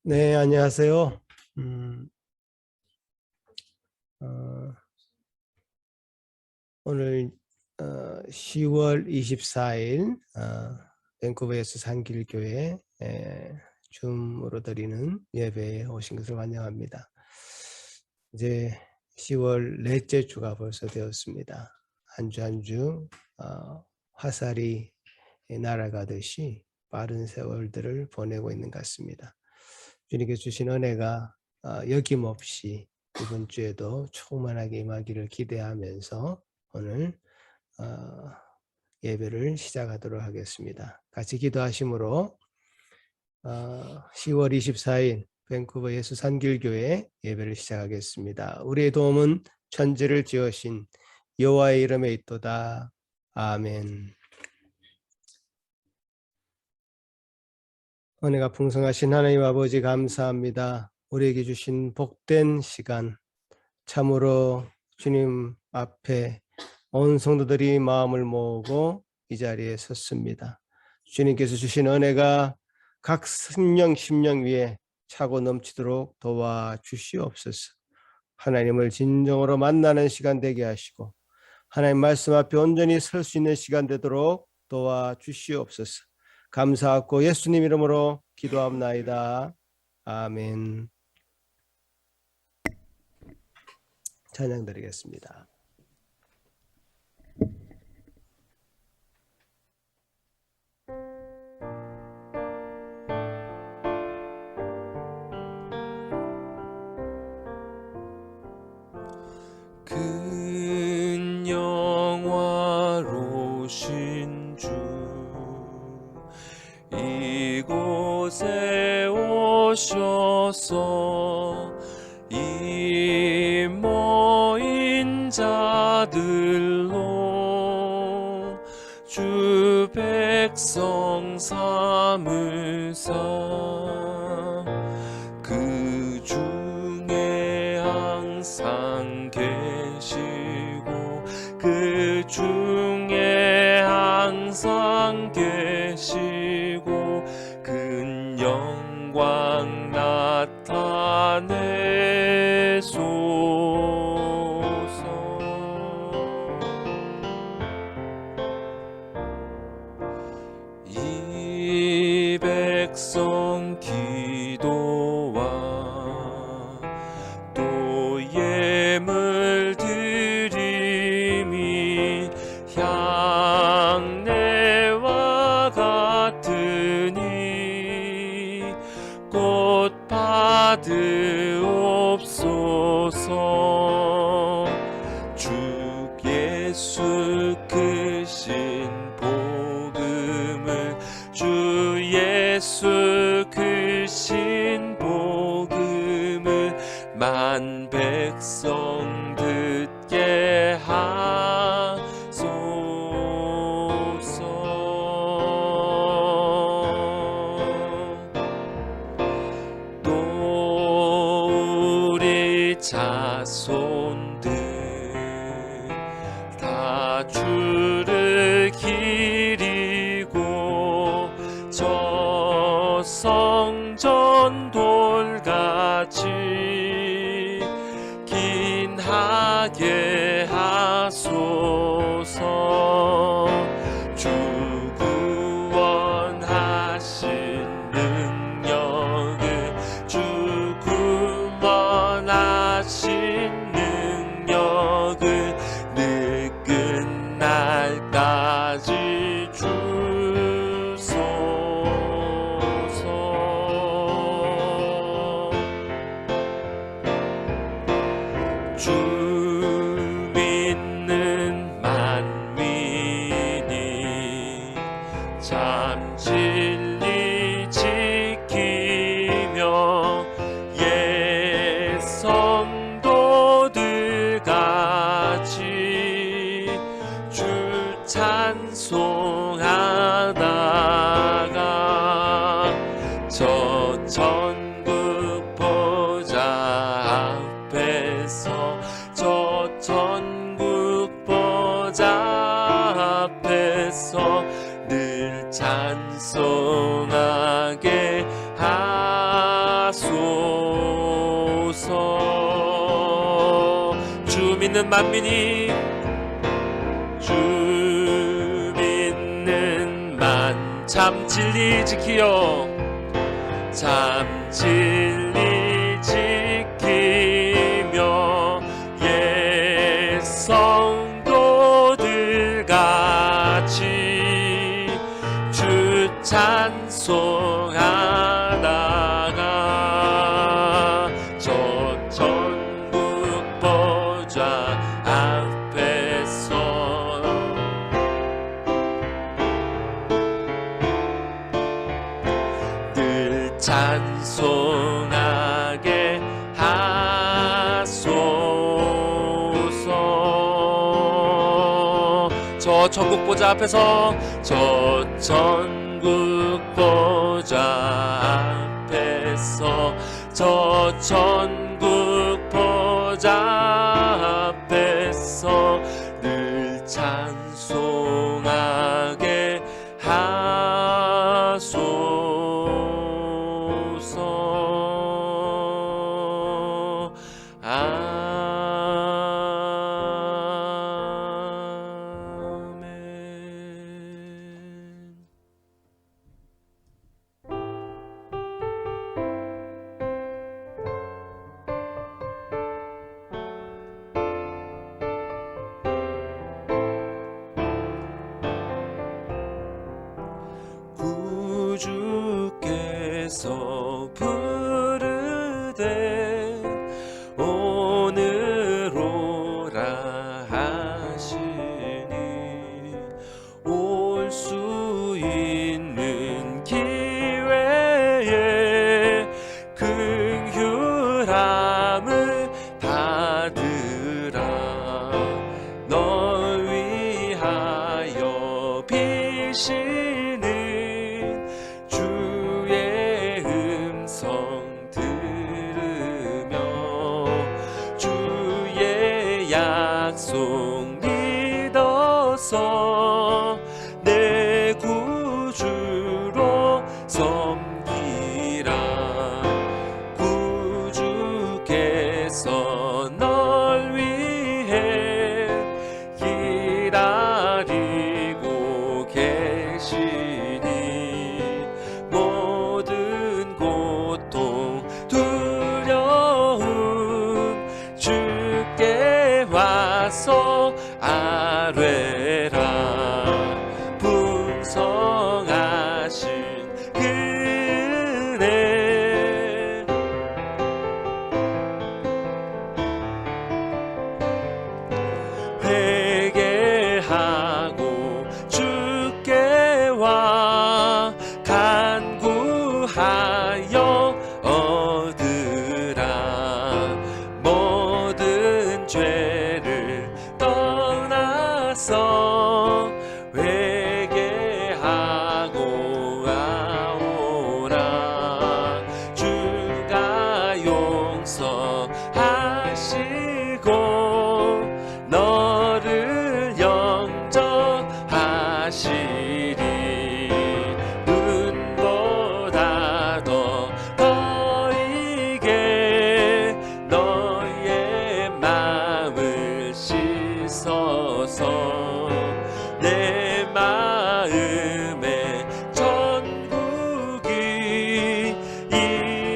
네, 안녕하세요. 음, 어, 오늘 10월 24일 밴쿠버에서 산길교회 줌으로 드리는 예배에 오신 것을 환영합니다. 이제 10월 넷째 주가 벌써 되었습니다. 한 주 한 주 화살이 날아가듯이 빠른 세월들을 보내고 있는 것 같습니다. 주님께 주신 은혜가 여김없이 이번 주에도 충만하게 임하기를 기대하면서 오늘 예배를 시작하도록 하겠습니다. 같이 기도하심으로 10월 24일 밴쿠버 예수 산길교회 예배를 시작하겠습니다. 우리의 도움은 천지를 지으신 여호와의 이름에 있도다. 아멘. 은혜가 풍성하신 하나님 아버지 감사합니다. 우리에게 주신 복된 시간, 참으로 주님 앞에 온 성도들이 마음을 모으고 이 자리에 섰습니다. 주님께서 주신 은혜가 각 심령 위에 차고 넘치도록 도와주시옵소서. 하나님을 진정으로 만나는 시간 되게 하시고 하나님 말씀 앞에 온전히 설 수 있는 시간 되도록 도와주시옵소서. 감사하고 예수님 이름으로 기도합나이다. 아멘. 찬양 드리겠습니다. 큰 영화로신 주 이곳에 오셔서 이 모인 자들로 주 백성 삼으사 그 중에 항상 계시고 그 중에 항상 계시고 큰 영광 나타내소서. 이 백성 기도와 또 예물 드림이 향내와 같으니 곧 받으옵소서. 주 예수 크신 복음을 주 예수 크신 복음을 만 백성 듣게 하소서. 또 우리 자손들 다 주를 기리고 저 성전 돌같이 긴하게 하소서. 주 구원하신 능력을 주 구원하신 능력을 늘 끝날까지 주소서. 주 믿는 만민이 참 진리 지키며 옛 성도들 같이 주 찬송하다가 저 천국 보좌 앞에서 저 천국 보좌 앞에서 늘 찬송하게 하소서. 있는 만민이 주 믿는 만 참 진리 지키어 참 진리 지키며 옛 성도들 같이 주 찬송하다가 저 천국 보좌 앞에서 늘 찬송하게 하소서. 저 천국 보좌 앞에서 저 천국 보좌 앞에서 저 천국 보좌 앞에서 늘 찬송하게 하소서. 아멘. 구주께서 부르되 오늘 오라 하시니 올 수 있는 기회에 긍휼함을 받으라. 널 위하여 비시는 주의 음성 들으며 주의 약속 믿어서 내 구주로 섬기라. 구주께서 널 위해 기다리고 계시니 모든 고통 두려움 주께 와서 아뢰라. 풍성하신 은혜 회개하고 주께 와 간구하여 얻으라. 모든 죄를 떠나서 회개하고 아오라. 주가 용서하시고 너를 영접하시리. 눈보다 더 이게 너의 마음을 씻어서 내 마음에 천국이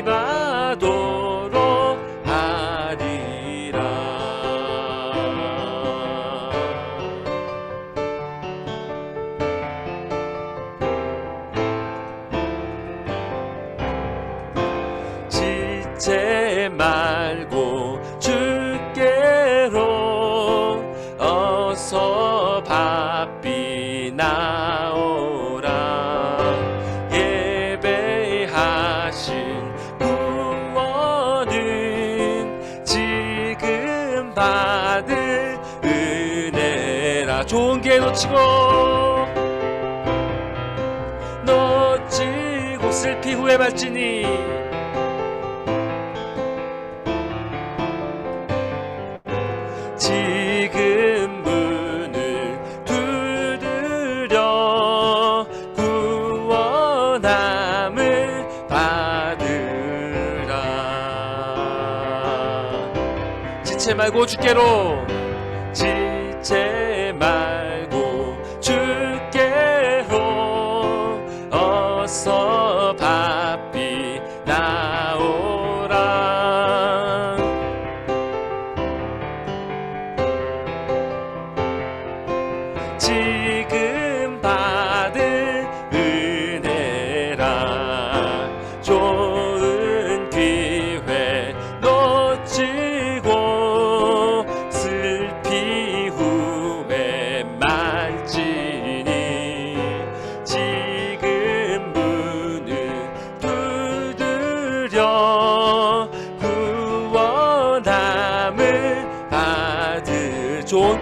임하도록 하리라. 지체 말고 주께로 어서 바삐 나오라. 예배하신 구원은 지금 받을 은혜라. 좋은 기회 놓치고 슬피 후회 말지니 지금 문을 두드려 구원함을 받으라. 지체 말고 주께로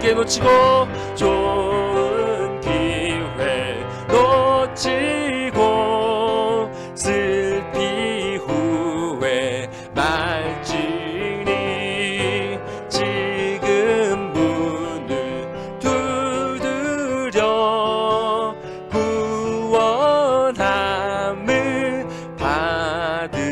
함께 놓치고 좋은 기회 놓치고 슬피 후에 말지니 지금 문을 두드려 구원함을 받으라.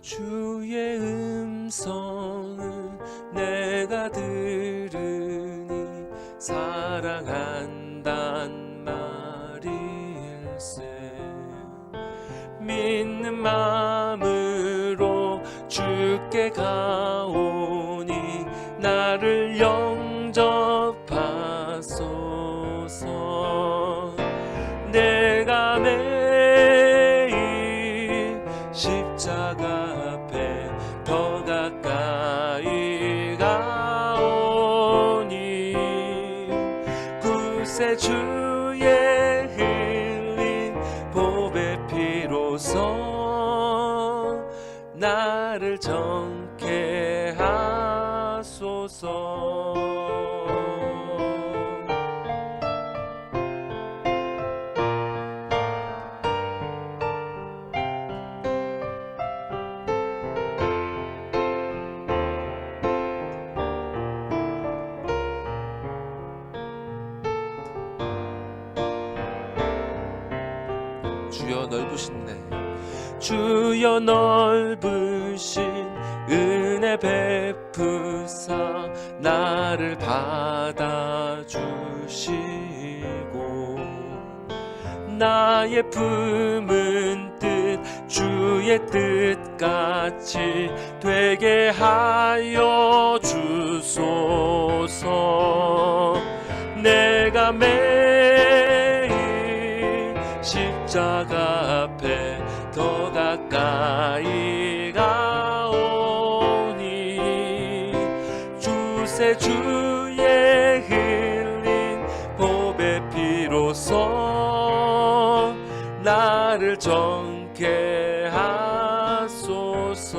주의 음성을 내가 들으니 사랑한단 말일세. 믿는 마음으로 주께 가오니 나를 영접하소서. 내가 매일 십자가 앞에 더 가까이 가오니 구세주의 흘린 보배 피로써 나를 정케 하소서. 주여 넓으신 내 주여 넓으신 은혜 베푸사 나를 받아주시고 나의 품은 뜻 주의 뜻같이 되게 하여 주소서. 내가 매일 십자가 앞에 더 가까이 가오니 주의 흘린 보배 피로써 나를 정케 하소서.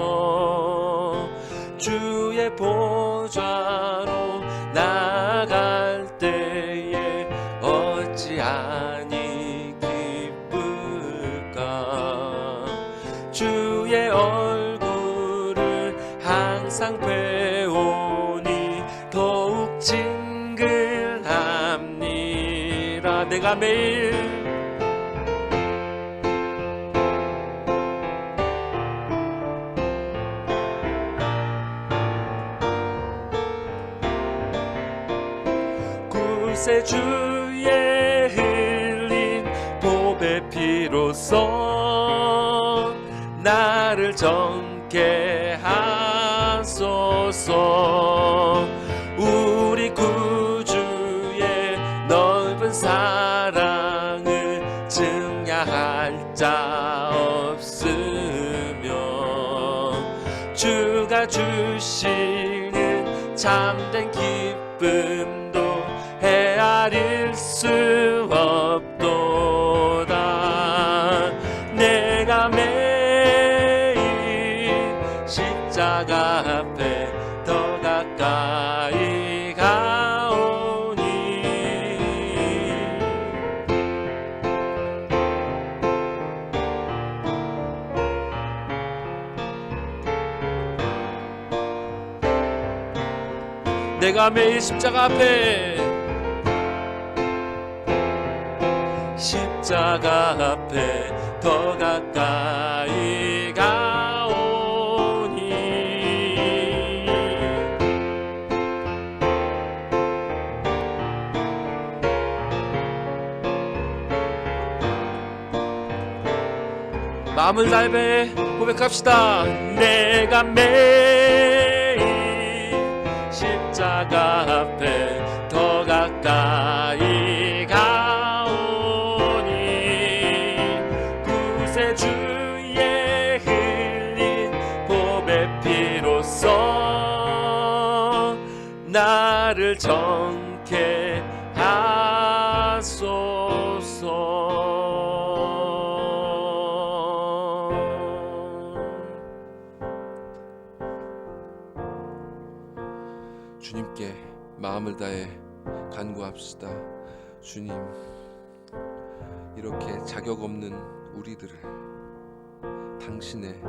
주의 보좌로 나갈 때에 어찌하니 기쁠까. 주의 얼굴을 항상 배우니 더욱 징글합니다. 내가 매일 구세주의 흘린 보배 피로써 나를 정케 하소서. 우리 구주의 넓은 사랑을 증야할 자 없으며 주가 주시는 참된 기쁨도 헤아릴 수 없도다. 내가 매일 십자가 앞에 더 가까이 가오니 내가 매일 십자가 앞에 더 가까이 가오니 마음을 다해 고백합시다. 내가 매일 십자가 앞에 더 가까이 가오니 나를 정케 하소서. 주님께 마음을 다해 간구합시다. 주님, 이렇게 자격 없는 우리들을 당신의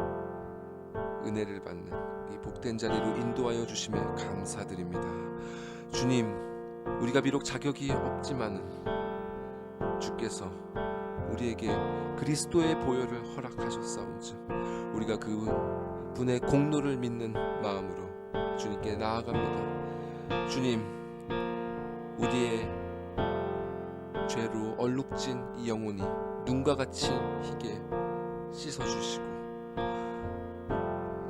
은혜를 받는 이 복된 자리로 인도하여 주심에 감사드립니다. 주님, 우리가 비록 자격이 없지만은 주께서 우리에게 그리스도의 보혈을 허락하셨사온즉 우리가 그 분의 공로를 믿는 마음으로 주님께 나아갑니다. 주님, 우리의 죄로 얼룩진 이 영혼이 눈과 같이 희게 씻어주시고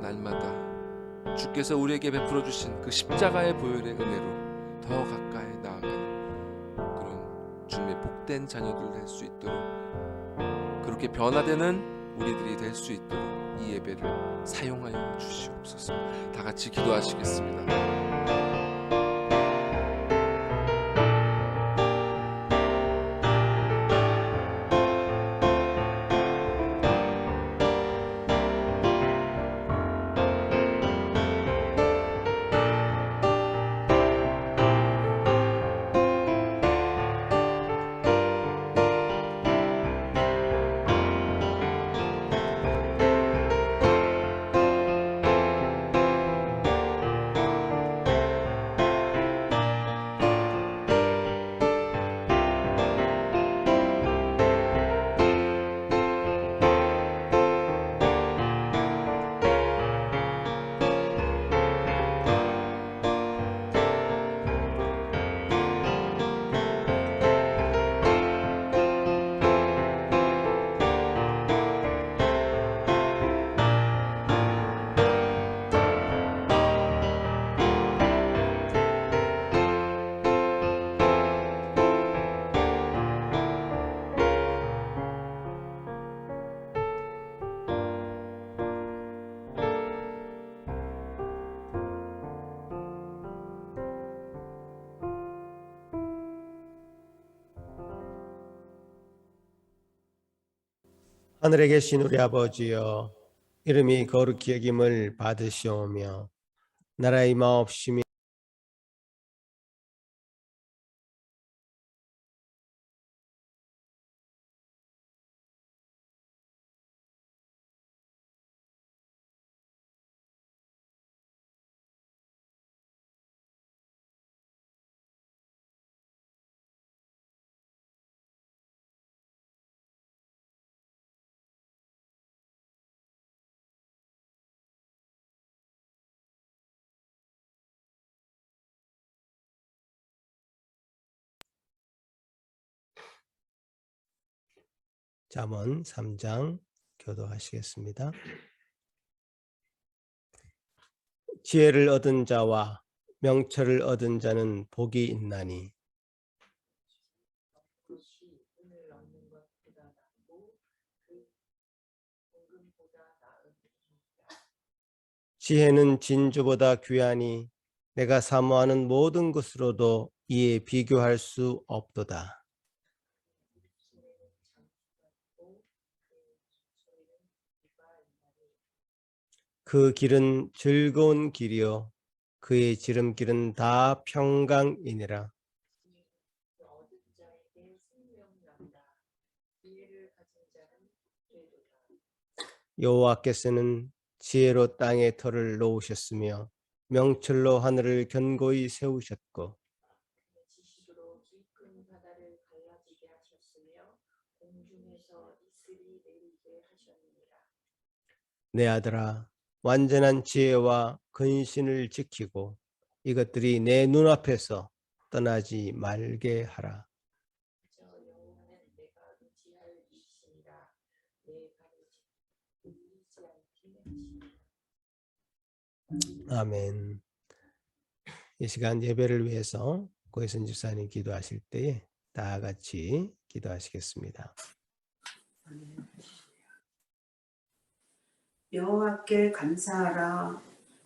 날마다 주께서 우리에게 베풀어 주신 그 십자가의 보혈의 은혜로 더 가까이 나아가는 그런 주님의 복된 자녀들 될 수 있도록, 그렇게 변화되는 우리들이 될 수 있도록 이 예배를 사용하여 주시옵소서. 다 같이 기도하시겠습니다. 하늘에 계신 우리 아버지여, 이름이 거룩히 여김을 받으시오며 나라의 마옵심이 잠언 3장 교도하시겠습니다. 지혜를 얻은 자와 명철을 얻은 자는 복이 있나니 지혜는 진주보다 귀하니 내가 사모하는 모든 것으로도 이에 비교할 수 없도다. 그 길은 즐거운 길이요 그의 지름길은 다 평강이니라. 여호와께서는 지혜로 땅의 터를 놓으셨으며 명철로 하늘을 견고히 세우셨고 내 아들아, 완전한 지혜와 근신을 지키고 이것들이 내 눈앞에서 떠나지 말게 하라. 아멘. 이 시간 예배를 위해서 고혜선 집사님 기도하실 때에 다 같이 기도하시겠습니다. 여호와께 감사하라.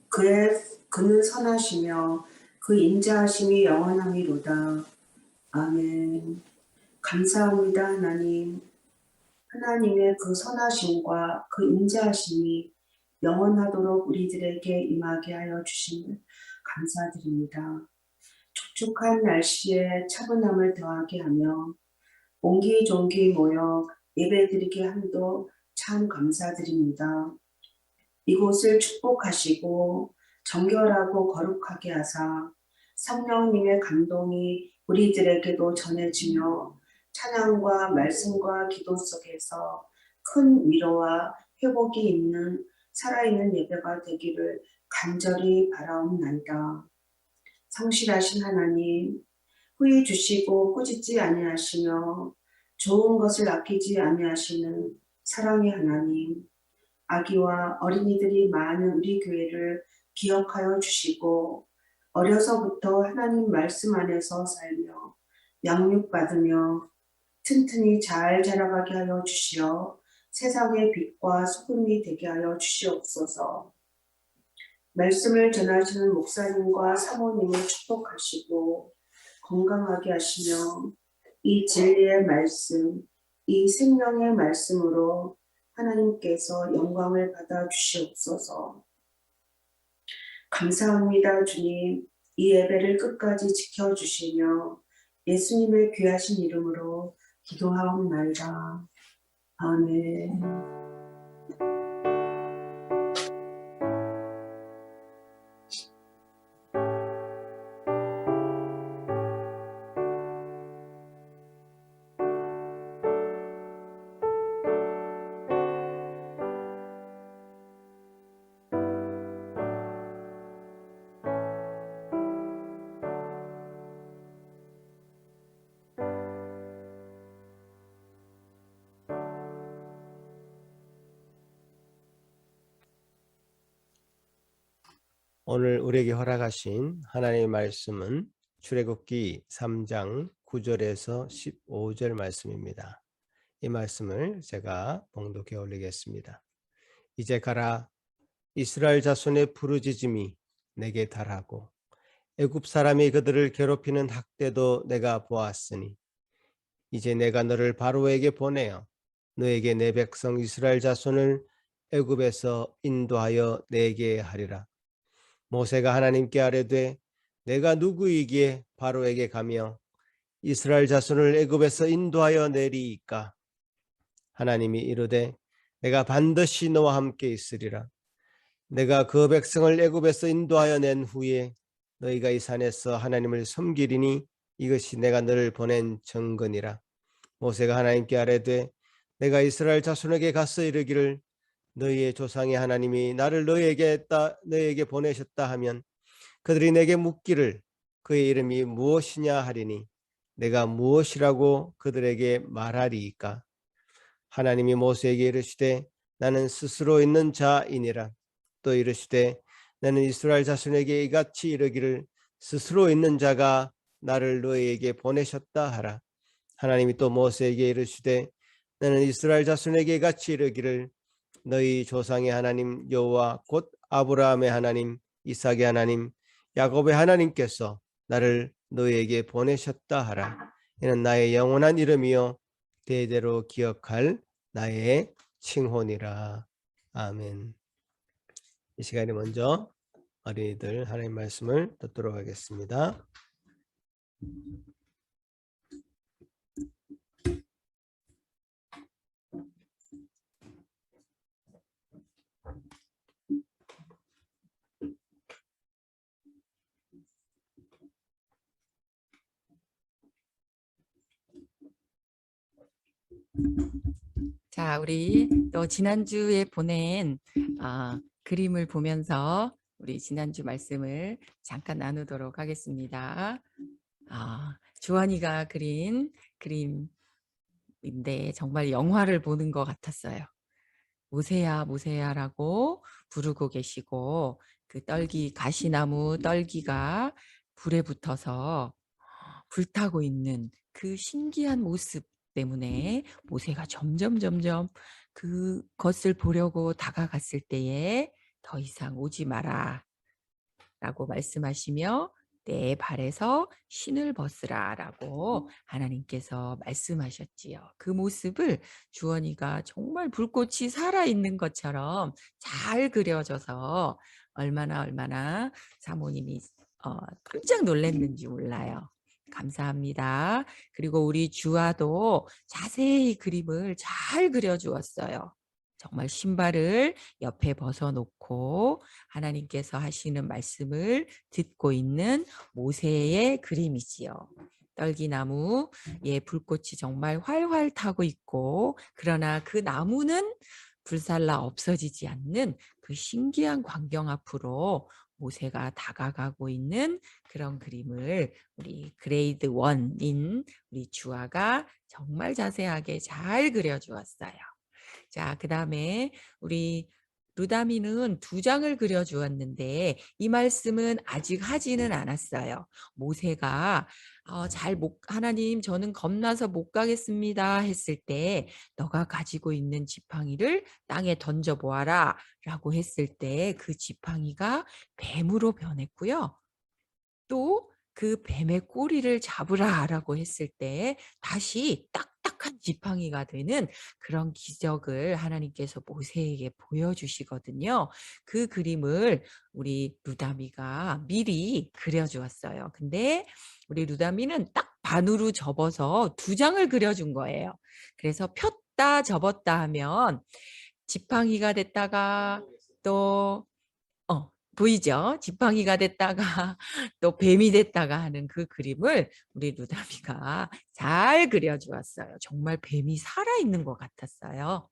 그는 선하시며 그 인자하심이 영원함이로다. 아멘. 감사합니다, 하나님. 하나님의 그 선하심과 그 인자하심이 영원하도록 우리들에게 임하게 하여 주심을 감사드립니다. 촉촉한 날씨에 차분함을 더하게 하며 옹기종기 모여 예배드리게 함도 참 감사드립니다. 이곳을 축복하시고 정결하고 거룩하게 하사 성령님의 감동이 우리들에게도 전해지며 찬양과 말씀과 기도 속에서 큰 위로와 회복이 있는 살아있는 예배가 되기를 간절히 바라옵나이다. 성실하신 하나님, 후히 주시고 꾸짖지 아니하시며 좋은 것을 아끼지 아니하시는 사랑의 하나님, 아기와 어린이들이 많은 우리 교회를 기억하여 주시고 어려서부터 하나님 말씀 안에서 살며 양육받으며 튼튼히 잘 자라가게 하여 주시어 세상의 빛과 소금이 되게 하여 주시옵소서. 말씀을 전하시는 목사님과 사모님을 축복하시고 건강하게 하시며 이 진리의 말씀, 이 생명의 말씀으로 하나님께서 영광을 받아 주시옵소서. 감사합니다, 주님. 이 예배를 끝까지 지켜주시며 예수님의 귀하신 이름으로 기도하옵나이다. 아멘. 오늘 우리에게 허락하신 하나님의 말씀은 출애굽기 3장 9절에서 15절 말씀입니다. 이 말씀을 제가 봉독해 올리겠습니다. 이제 가라. 이스라엘 자손의 부르짖음이 내게 달하고 애굽 사람이 그들을 괴롭히는 학대도 내가 보았으니 이제 내가 너를 바로에게 보내어 너에게 내 백성 이스라엘 자손을 애굽에서 인도하여 내게 하리라. 모세가 하나님께 아뢰되 내가 누구이기에 바로에게 가며 이스라엘 자손을 애굽에서 인도하여 내리이까? 하나님이 이르되 내가 반드시 너와 함께 있으리라. 내가 그 백성을 애굽에서 인도하여 낸 후에 너희가 이 산에서 하나님을 섬기리니 이것이 내가 너를 보낸 증거니라. 모세가 하나님께 아뢰되 내가 이스라엘 자손에게 가서 이르기를 너희의 조상의 하나님이 나를 너희에게 보내셨다 하면 그들이 내게 묻기를 그의 이름이 무엇이냐 하리니 내가 무엇이라고 그들에게 말하리이까? 하나님이 모세에게 이르시되 나는 스스로 있는 자이니라. 또 이르시되 나는 이스라엘 자손에게 이같이 이르기를 스스로 있는 자가 나를 너희에게 보내셨다 하라. 하나님이 또 모세에게 이르시되 나는 이스라엘 자손에게 이같이 이르기를 너희 조상의 하나님 여호와 곧 아브라함의 하나님, 이삭의 하나님, 야곱의 하나님께서 나를 너희에게 보내셨다 하라. 이는 나의 영원한 이름이요 대대로 기억할 나의 칭호니라. 아멘. 이 시간에 먼저 어린이들 하나님 말씀을 듣도록 하겠습니다. 자, 우리 또 지난주에 보낸 그림을 보면서 우리 지난주 말씀을 잠깐 나누도록 하겠습니다. 주환이가 그린 그림인데 정말 영화를 보는 것 같았어요. 모세야 모세야라고 부르고 계시고 그 가시나무 떨기가 불에 붙어서 불타고 있는 그 신기한 모습 때문에 모세가 점점 그것을 보려고 다가갔을 때에 더 이상 오지 마라 라고 말씀하시며 내 발에서 신을 벗으라라고 하나님께서 말씀하셨지요. 그 모습을 주원이가 정말 불꽃이 살아있는 것처럼 잘 그려져서 얼마나 사모님이 깜짝 놀랐는지 몰라요. 감사합니다. 그리고 우리 주아도 자세히 그림을 잘 그려주었어요. 정말 신발을 옆에 벗어놓고 하나님께서 하시는 말씀을 듣고 있는 모세의 그림이지요. 떨기나무에 불꽃이 정말 활활 타고 있고, 그러나 그 나무는 불살라 없어지지 않는 그 신기한 광경 앞으로 모세가 다가가고 있는 그런 그림을 우리 그레이드 1인 우리 주아가 정말 자세하게 잘 그려주었어요. 자, 그다음에 우리 루다미는 2장을 그려주었는데 이 말씀은 아직 하지는 않았어요. 모세가 하나님 저는 겁나서 못 가겠습니다 했을 때 너가 가지고 있는 지팡이를 땅에 던져보아라 라고 했을 때 그 지팡이가 뱀으로 변했고요. 또 그 뱀의 꼬리를 잡으라라고 했을 때 다시 딱딱한 지팡이가 되는 그런 기적을 하나님께서 모세에게 보여주시거든요. 그 그림을 우리 루다미가 미리 그려주었어요. 근데 우리 루다미는 딱 반으로 접어서 2장을 그려준 거예요. 그래서 폈다 접었다 하면 지팡이가 됐다가 또 보이죠? 지팡이가 됐다가 또 뱀이 됐다가 하는 그 그림을 우리 루다미가 잘 그려주었어요. 정말 뱀이 살아있는 것 같았어요.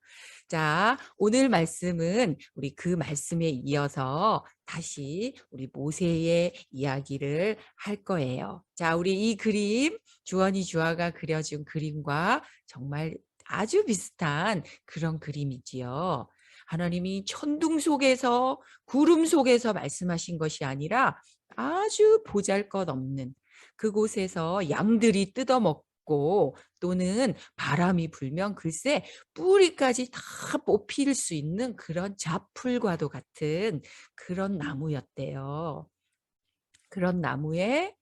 자, 오늘 말씀은 우리 그 말씀에 이어서 다시 우리 모세의 이야기를 할 거예요. 자, 우리 이 그림, 주원이 주아가 그려준 그림과 정말 아주 비슷한 그런 그림이지요. 하나님이 천둥 속에서 구름 속에서 말씀하신 것이 아니라 아주 보잘것없는 그곳에서 양들이 뜯어먹고 또는 바람이 불면 글쎄 뿌리까지 다 뽑힐 수 있는 그런 잡풀과도 같은 그런 나무였대요. 그런 나무에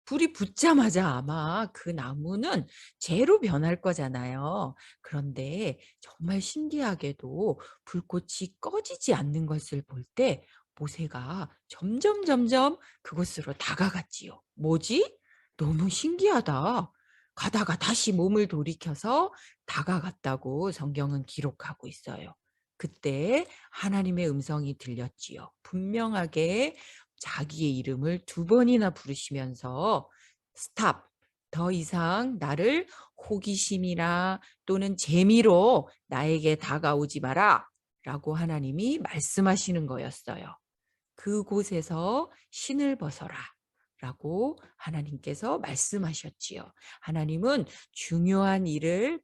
불이 붙자마자 아마 그 나무는 재로 변할 거잖아요. 그런데 정말 신기하게도 불꽃이 꺼지지 않는 것을 볼 때 모세가 점점 그곳으로 다가갔지요. 뭐지? 너무 신기하다. 가다가 다시 몸을 돌이켜서 다가갔다고 성경은 기록하고 있어요. 그때 하나님의 음성이 들렸지요. 분명하게 자기의 이름을 2번이나 부르시면서 스탑, 더 이상 나를 호기심이나 또는 재미로 나에게 다가오지 마라 라고 하나님이 말씀하시는 거였어요. 그곳에서 신을 벗어라 라고 하나님께서 말씀하셨지요. 하나님은 중요한 일을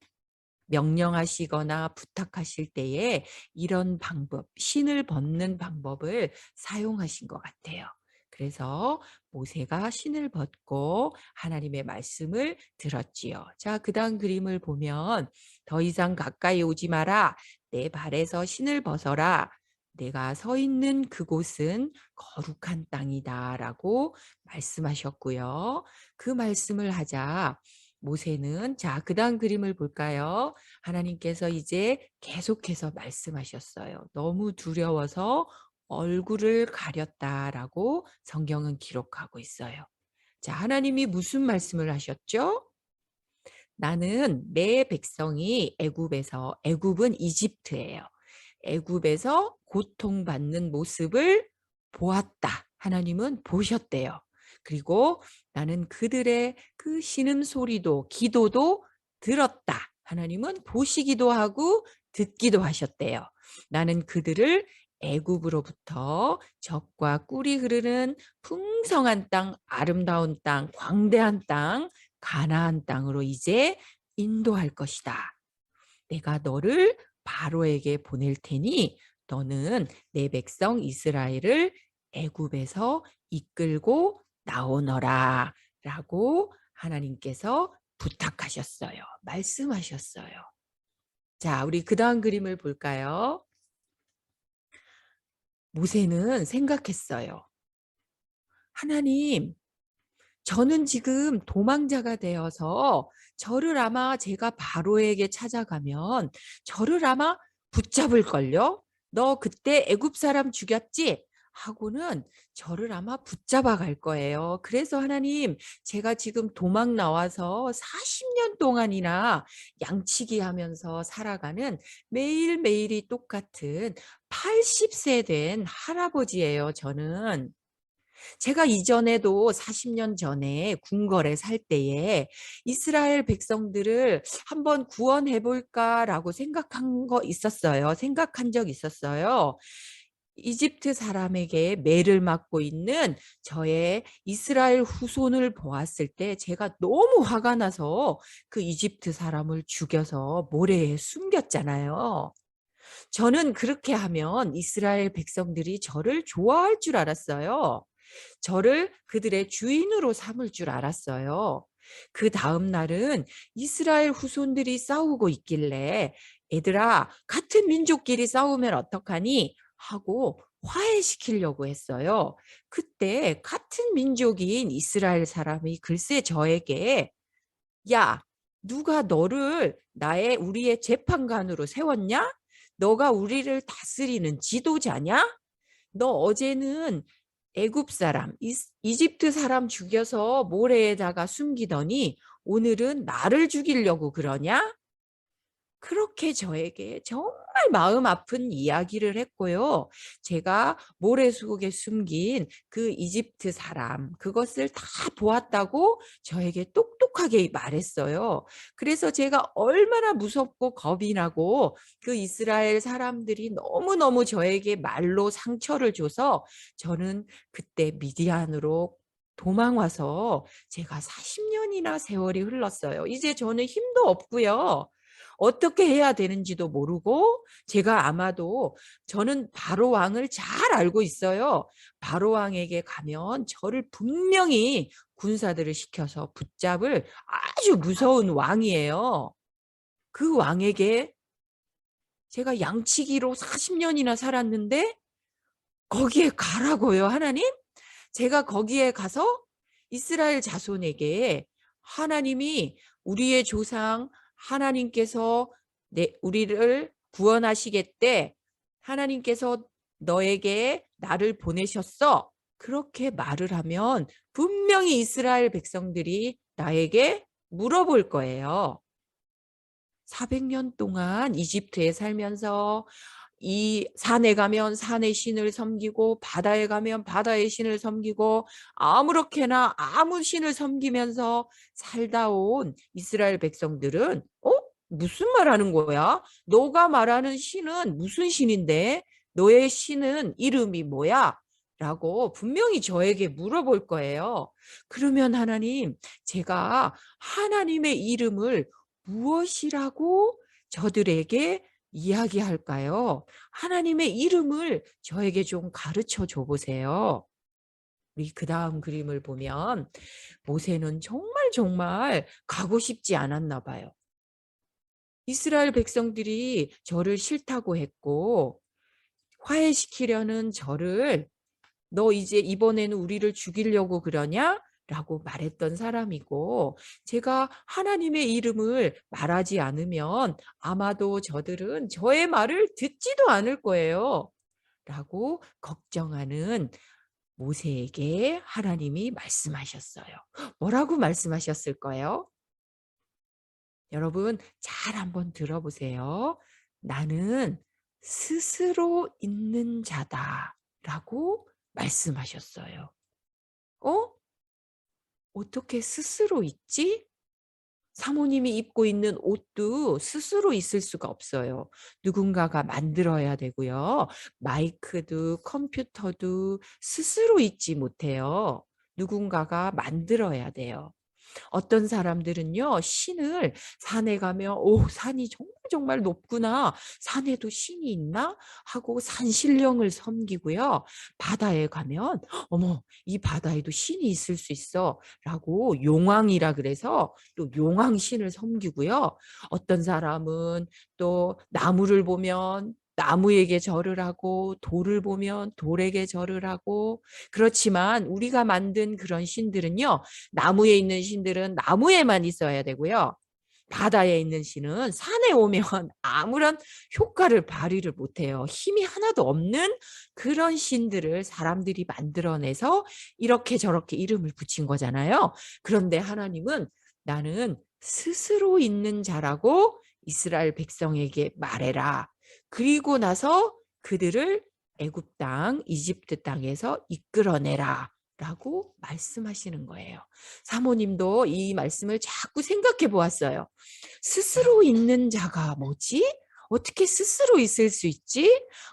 명령하시거나 부탁하실 때에 이런 방법, 신을 벗는 방법을 사용하신 것 같아요. 그래서 모세가 신을 벗고 하나님의 말씀을 들었지요. 자, 그다음 그림을 보면 더 이상 가까이 오지 마라. 내 발에서 신을 벗어라. 내가 서 있는 그곳은 거룩한 땅이다 라고 말씀하셨고요. 그 말씀을 하자 모세는 자, 그다음 그림을 볼까요? 하나님께서 이제 계속해서 말씀하셨어요. 너무 두려워서 얼굴을 가렸다라고 성경은 기록하고 있어요. 자, 하나님이 무슨 말씀을 하셨죠? 나는 내 백성이 애굽은 이집트예요. 애굽에서 고통받는 모습을 보았다. 하나님은 보셨대요. 그리고 나는 그들의 그 신음소리도 기도도 들었다. 하나님은 보시기도 하고 듣기도 하셨대요. 나는 그들을 애굽으로부터 젖과 꿀이 흐르는 풍성한 땅, 아름다운 땅, 광대한 땅, 가나안 땅으로 이제 인도할 것이다. 내가 너를 바로에게 보낼 테니 너는 내 백성 이스라엘을 애굽에서 이끌고 나오너라 라고 하나님께서 부탁하셨어요. 말씀하셨어요. 자, 우리 그 다음 그림을 볼까요? 모세는 생각했어요. 하나님, 저는 지금 도망자가 되어서 저를 아마 제가 바로에게 찾아가면 저를 아마 붙잡을걸요. 너 그때 애굽 사람 죽였지? 하고는 저를 아마 붙잡아 갈 거예요. 그래서 하나님, 제가 지금 도망 나와서 40년 동안이나 양치기 하면서 살아가는 매일매일이 똑같은 80세 된 할아버지예요, 저는. 제가 이전에도 40년 전에 궁궐에 살 때에 이스라엘 백성들을 한번 구원해 볼까라고 생각한 적 있었어요. 이집트 사람에게 매를 맞고 있는 저의 이스라엘 후손을 보았을 때 제가 너무 화가 나서 그 이집트 사람을 죽여서 모래에 숨겼잖아요. 저는 그렇게 하면 이스라엘 백성들이 저를 좋아할 줄 알았어요. 저를 그들의 주인으로 삼을 줄 알았어요. 그 다음 날은 이스라엘 후손들이 싸우고 있길래 얘들아, 같은 민족끼리 싸우면 어떡하니? 하고 화해시키려고 했어요. 그때 같은 민족인 이스라엘 사람이 글쎄 저에게 야, 누가 너를 우리의 재판관으로 세웠냐? 너가 우리를 다스리는 지도자냐? 너 어제는 애굽 사람, 이집트 사람 죽여서 모래에다가 숨기더니 오늘은 나를 죽이려고 그러냐? 그렇게 저에게 정말 마음 아픈 이야기를 했고요. 제가 모래 속에 숨긴 그 이집트 사람, 그것을 다 보았다고 저에게 똑똑하게 말했어요. 그래서 제가 얼마나 무섭고 겁이 나고 그 이스라엘 사람들이 너무너무 저에게 말로 상처를 줘서 저는 그때 미디안으로 도망와서 제가 40년이나 세월이 흘렀어요. 이제 저는 힘도 없고요. 어떻게 해야 되는지도 모르고 제가 아마도 저는 바로 왕을 잘 알고 있어요. 바로 왕에게 가면 저를 분명히 군사들을 시켜서 붙잡을 아주 무서운 왕이에요. 그 왕에게 제가 양치기로 40년이나 살았는데 거기에 가라고요, 하나님? 제가 거기에 가서 이스라엘 자손에게 하나님이 우리의 조상 하나님께서 우리를 구원하시겠대. 하나님께서 너에게 나를 보내셨어. 그렇게 말을 하면 분명히 이스라엘 백성들이 나에게 물어볼 거예요. 400년 동안 이집트에 살면서 이 산에 가면 산의 신을 섬기고 바다에 가면 바다의 신을 섬기고 아무렇게나 아무 신을 섬기면서 살다 온 이스라엘 백성들은 무슨 말하는 거야? 너가 말하는 신은 무슨 신인데? 너의 신은 이름이 뭐야? 라고 분명히 저에게 물어볼 거예요. 그러면 하나님, 제가 하나님의 이름을 무엇이라고 저들에게 이야기할까요? 하나님의 이름을 저에게 좀 가르쳐 줘 보세요. 우리 그 다음 그림을 보면 모세는 정말 가고 싶지 않았나 봐요. 이스라엘 백성들이 저를 싫다고 했고 화해시키려는 저를 너 이제 이번에는 우리를 죽이려고 그러냐? 라고 말했던 사람이고 제가 하나님의 이름을 말하지 않으면 아마도 저들은 저의 말을 듣지도 않을 거예요. 라고 걱정하는 모세에게 하나님이 말씀하셨어요. 뭐라고 말씀하셨을까요? 여러분 잘 한번 들어보세요. 나는 스스로 있는 자다 라고 말씀하셨어요. 어떻게 스스로 있지? 사모님이 입고 있는 옷도 스스로 있을 수가 없어요. 누군가가 만들어야 되고요. 마이크도 컴퓨터도 스스로 있지 못해요. 누군가가 만들어야 돼요. 어떤 사람들은요, 신을 산에 가면, 산이 정말 높구나. 산에도 신이 있나? 하고 산신령을 섬기고요. 바다에 가면, 어머, 이 바다에도 신이 있을 수 있어. 라고 용왕이라 그래서 또 용왕신을 섬기고요. 어떤 사람은 또 나무를 보면 나무에게 절을 하고 돌을 보면 돌에게 절을 하고 그렇지만 우리가 만든 그런 신들은요. 나무에 있는 신들은 나무에만 있어야 되고요. 바다에 있는 신은 산에 오면 아무런 효과를 발휘를 못해요. 힘이 하나도 없는 그런 신들을 사람들이 만들어내서 이렇게 저렇게 이름을 붙인 거잖아요. 그런데 하나님은 나는 스스로 있는 자라고 이스라엘 백성에게 말해라. 그리고 나서 그들을 애굽 땅, 이집트 땅에서 이끌어내라. 라고 말씀하시는 거예요. 사모님도 이 말씀을 자꾸 생각해 보았어요. 스스로 있는 자가 뭐지? 어떻게 스스로 있을 수 있지?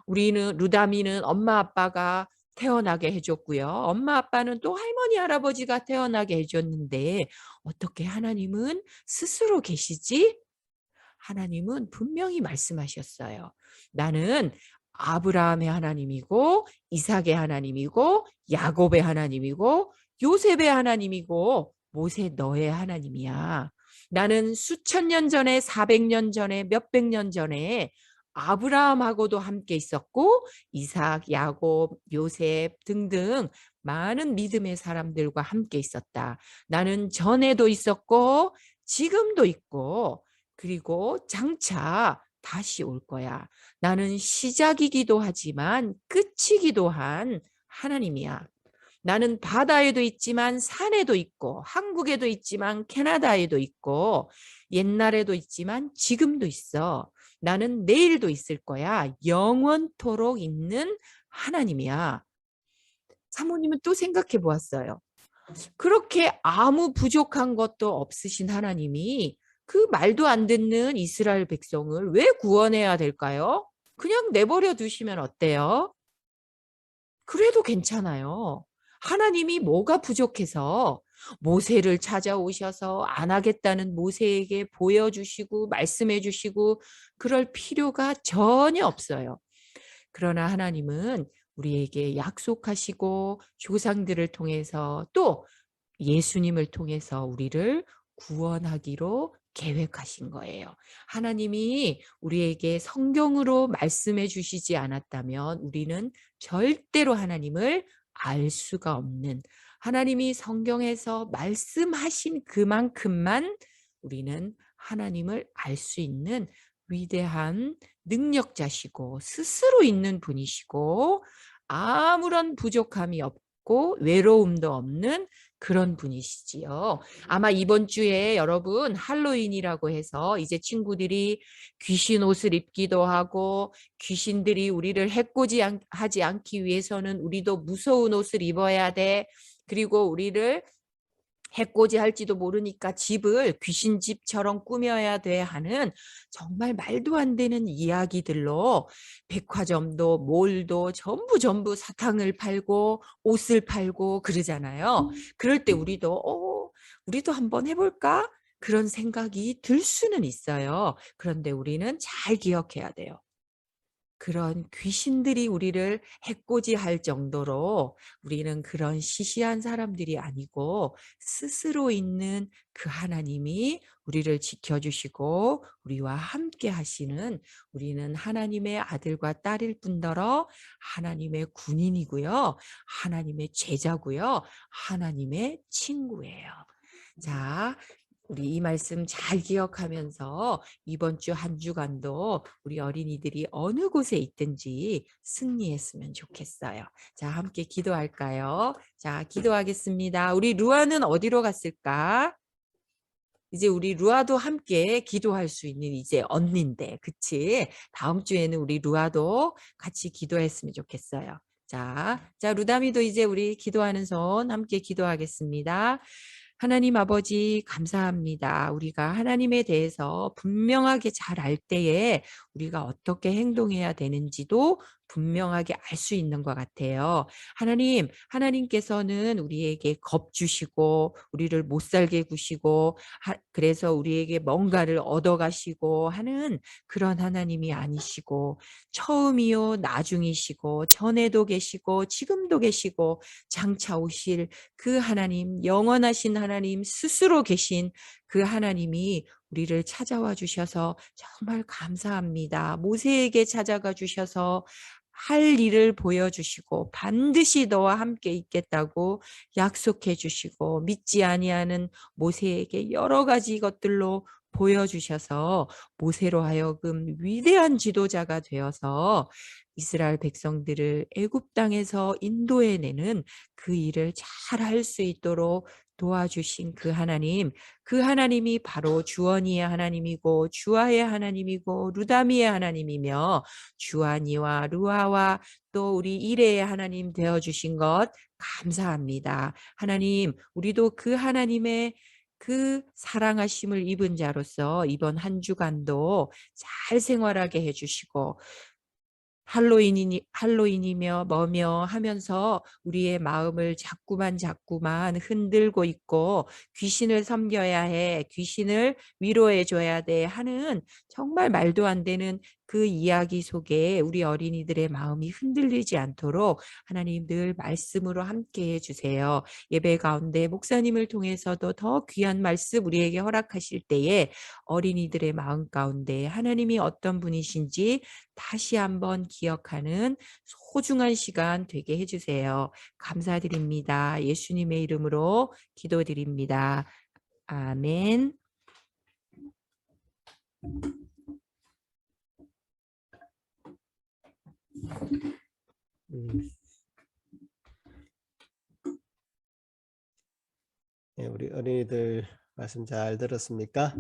우리는 루다미는 엄마 아빠가 태어나게 해줬고요. 엄마 아빠는 또 할머니 할아버지가 태어나게 해줬는데 어떻게 하나님은 스스로 계시지? 하나님은 분명히 말씀하셨어요. 나는 아브라함의 하나님이고 이삭의 하나님이고 야곱의 하나님이고 요셉의 하나님이고 모세 너의 하나님이야. 나는 수천 년 전에 400년 전에 몇백 년 전에 아브라함하고도 함께 있었고 이삭, 야곱, 요셉 등등 많은 믿음의 사람들과 함께 있었다. 나는 전에도 있었고 지금도 있고 그리고 장차 다시 올 거야. 나는 시작이기도 하지만 끝이기도 한 하나님이야. 나는 바다에도 있지만 산에도 있고 한국에도 있지만 캐나다에도 있고 옛날에도 있지만 지금도 있어. 나는 내일도 있을 거야. 영원토록 있는 하나님이야. 사모님은 또 생각해 보았어요. 그렇게 아무 부족한 것도 없으신 하나님이 그 말도 안 듣는 이스라엘 백성을 왜 구원해야 될까요? 그냥 내버려 두시면 어때요? 그래도 괜찮아요. 하나님이 뭐가 부족해서 모세를 찾아오셔서 안 하겠다는 모세에게 보여주시고 말씀해 주시고 그럴 필요가 전혀 없어요. 그러나 하나님은 우리에게 약속하시고 조상들을 통해서 또 예수님을 통해서 우리를 구원하기로 계획하신 거예요. 하나님이 우리에게 성경으로 말씀해 주시지 않았다면 우리는 절대로 하나님을 알 수가 없는 하나님이 성경에서 말씀하신 그만큼만 우리는 하나님을 알 수 있는 위대한 능력자시고 스스로 있는 분이시고 아무런 부족함이 없고 외로움도 없는 그런 분이시지요. 아마 이번 주에 여러분 할로윈이라고 해서 이제 친구들이 귀신 옷을 입기도 하고 귀신들이 우리를 해코지하지 않기 위해서는 우리도 무서운 옷을 입어야 돼. 그리고 우리를 해코지할지도 모르니까 집을 귀신집처럼 꾸며야 돼 하는 정말 말도 안 되는 이야기들로 백화점도 몰도 전부 사탕을 팔고 옷을 팔고 그러잖아요. 그럴 때 우리도 한번 해볼까? 그런 생각이 들 수는 있어요. 그런데 우리는 잘 기억해야 돼요. 그런 귀신들이 우리를 해코지할 정도로 우리는 그런 시시한 사람들이 아니고 스스로 있는 그 하나님이 우리를 지켜주시고 우리와 함께 하시는 우리는 하나님의 아들과 딸일 뿐더러 하나님의 군인이고요. 하나님의 제자고요. 하나님의 친구예요. 자, 우리 이 말씀 잘 기억하면서 이번 주 한 주간도 우리 어린이들이 어느 곳에 있든지 승리했으면 좋겠어요. 자, 함께 기도할까요? 자, 기도하겠습니다. 우리 루아는 어디로 갔을까? 이제 우리 루아도 함께 기도할 수 있는 이제 언니인데, 그치? 다음 주에는 우리 루아도 같이 기도했으면 좋겠어요. 자, 루다미도 이제 우리 기도하는 손 함께 기도하겠습니다. 하나님 아버지 감사합니다. 우리가 하나님에 대해서 분명하게 잘 알 때에 우리가 어떻게 행동해야 되는지도 분명하게 알 수 있는 것 같아요. 하나님께서는 우리에게 겁 주시고 우리를 못 살게 구시고 그래서 우리에게 뭔가를 얻어가시고 하는 그런 하나님이 아니시고 처음이요 나중이시고 전에도 계시고 지금도 계시고 장차 오실 그 하나님 영원하신 하나님 스스로 계신 그 하나님이 우리를 찾아와 주셔서 정말 감사합니다. 모세에게 찾아가 주셔서 할 일을 보여주시고 반드시 너와 함께 있겠다고 약속해 주시고 믿지 아니하는 모세에게 여러 가지 것들로 보여주셔서 모세로 하여금 위대한 지도자가 되어서 이스라엘 백성들을 애굽 땅에서 인도해내는 그 일을 잘 할 수 있도록 도와주신 그 하나님, 그 하나님이 바로 주원이의 하나님이고 주아의 하나님이고 루다미의 하나님이며 주아니와 루아와 또 우리 이레의 하나님 되어주신 것 감사합니다. 하나님, 우리도 그 하나님의 그 사랑하심을 입은 자로서 이번 한 주간도 잘 생활하게 해주시고 할로윈이며 뭐며 하면서 우리의 마음을 자꾸만 흔들고 있고 귀신을 섬겨야 해, 귀신을 위로해 줘야 돼 하는 정말 말도 안 되는 그 이야기 속에 우리 어린이들의 마음이 흔들리지 않도록 하나님 늘 말씀으로 함께 해주세요. 예배 가운데 목사님을 통해서도 더 귀한 말씀 우리에게 허락하실 때에 어린이들의 마음 가운데 하나님이 어떤 분이신지 다시 한번 기억하는 소중한 시간 되게 해주세요. 감사드립니다. 예수님의 이름으로 기도드립니다. 아멘. 네, 우리 어린이들 말씀 잘 들었습니까?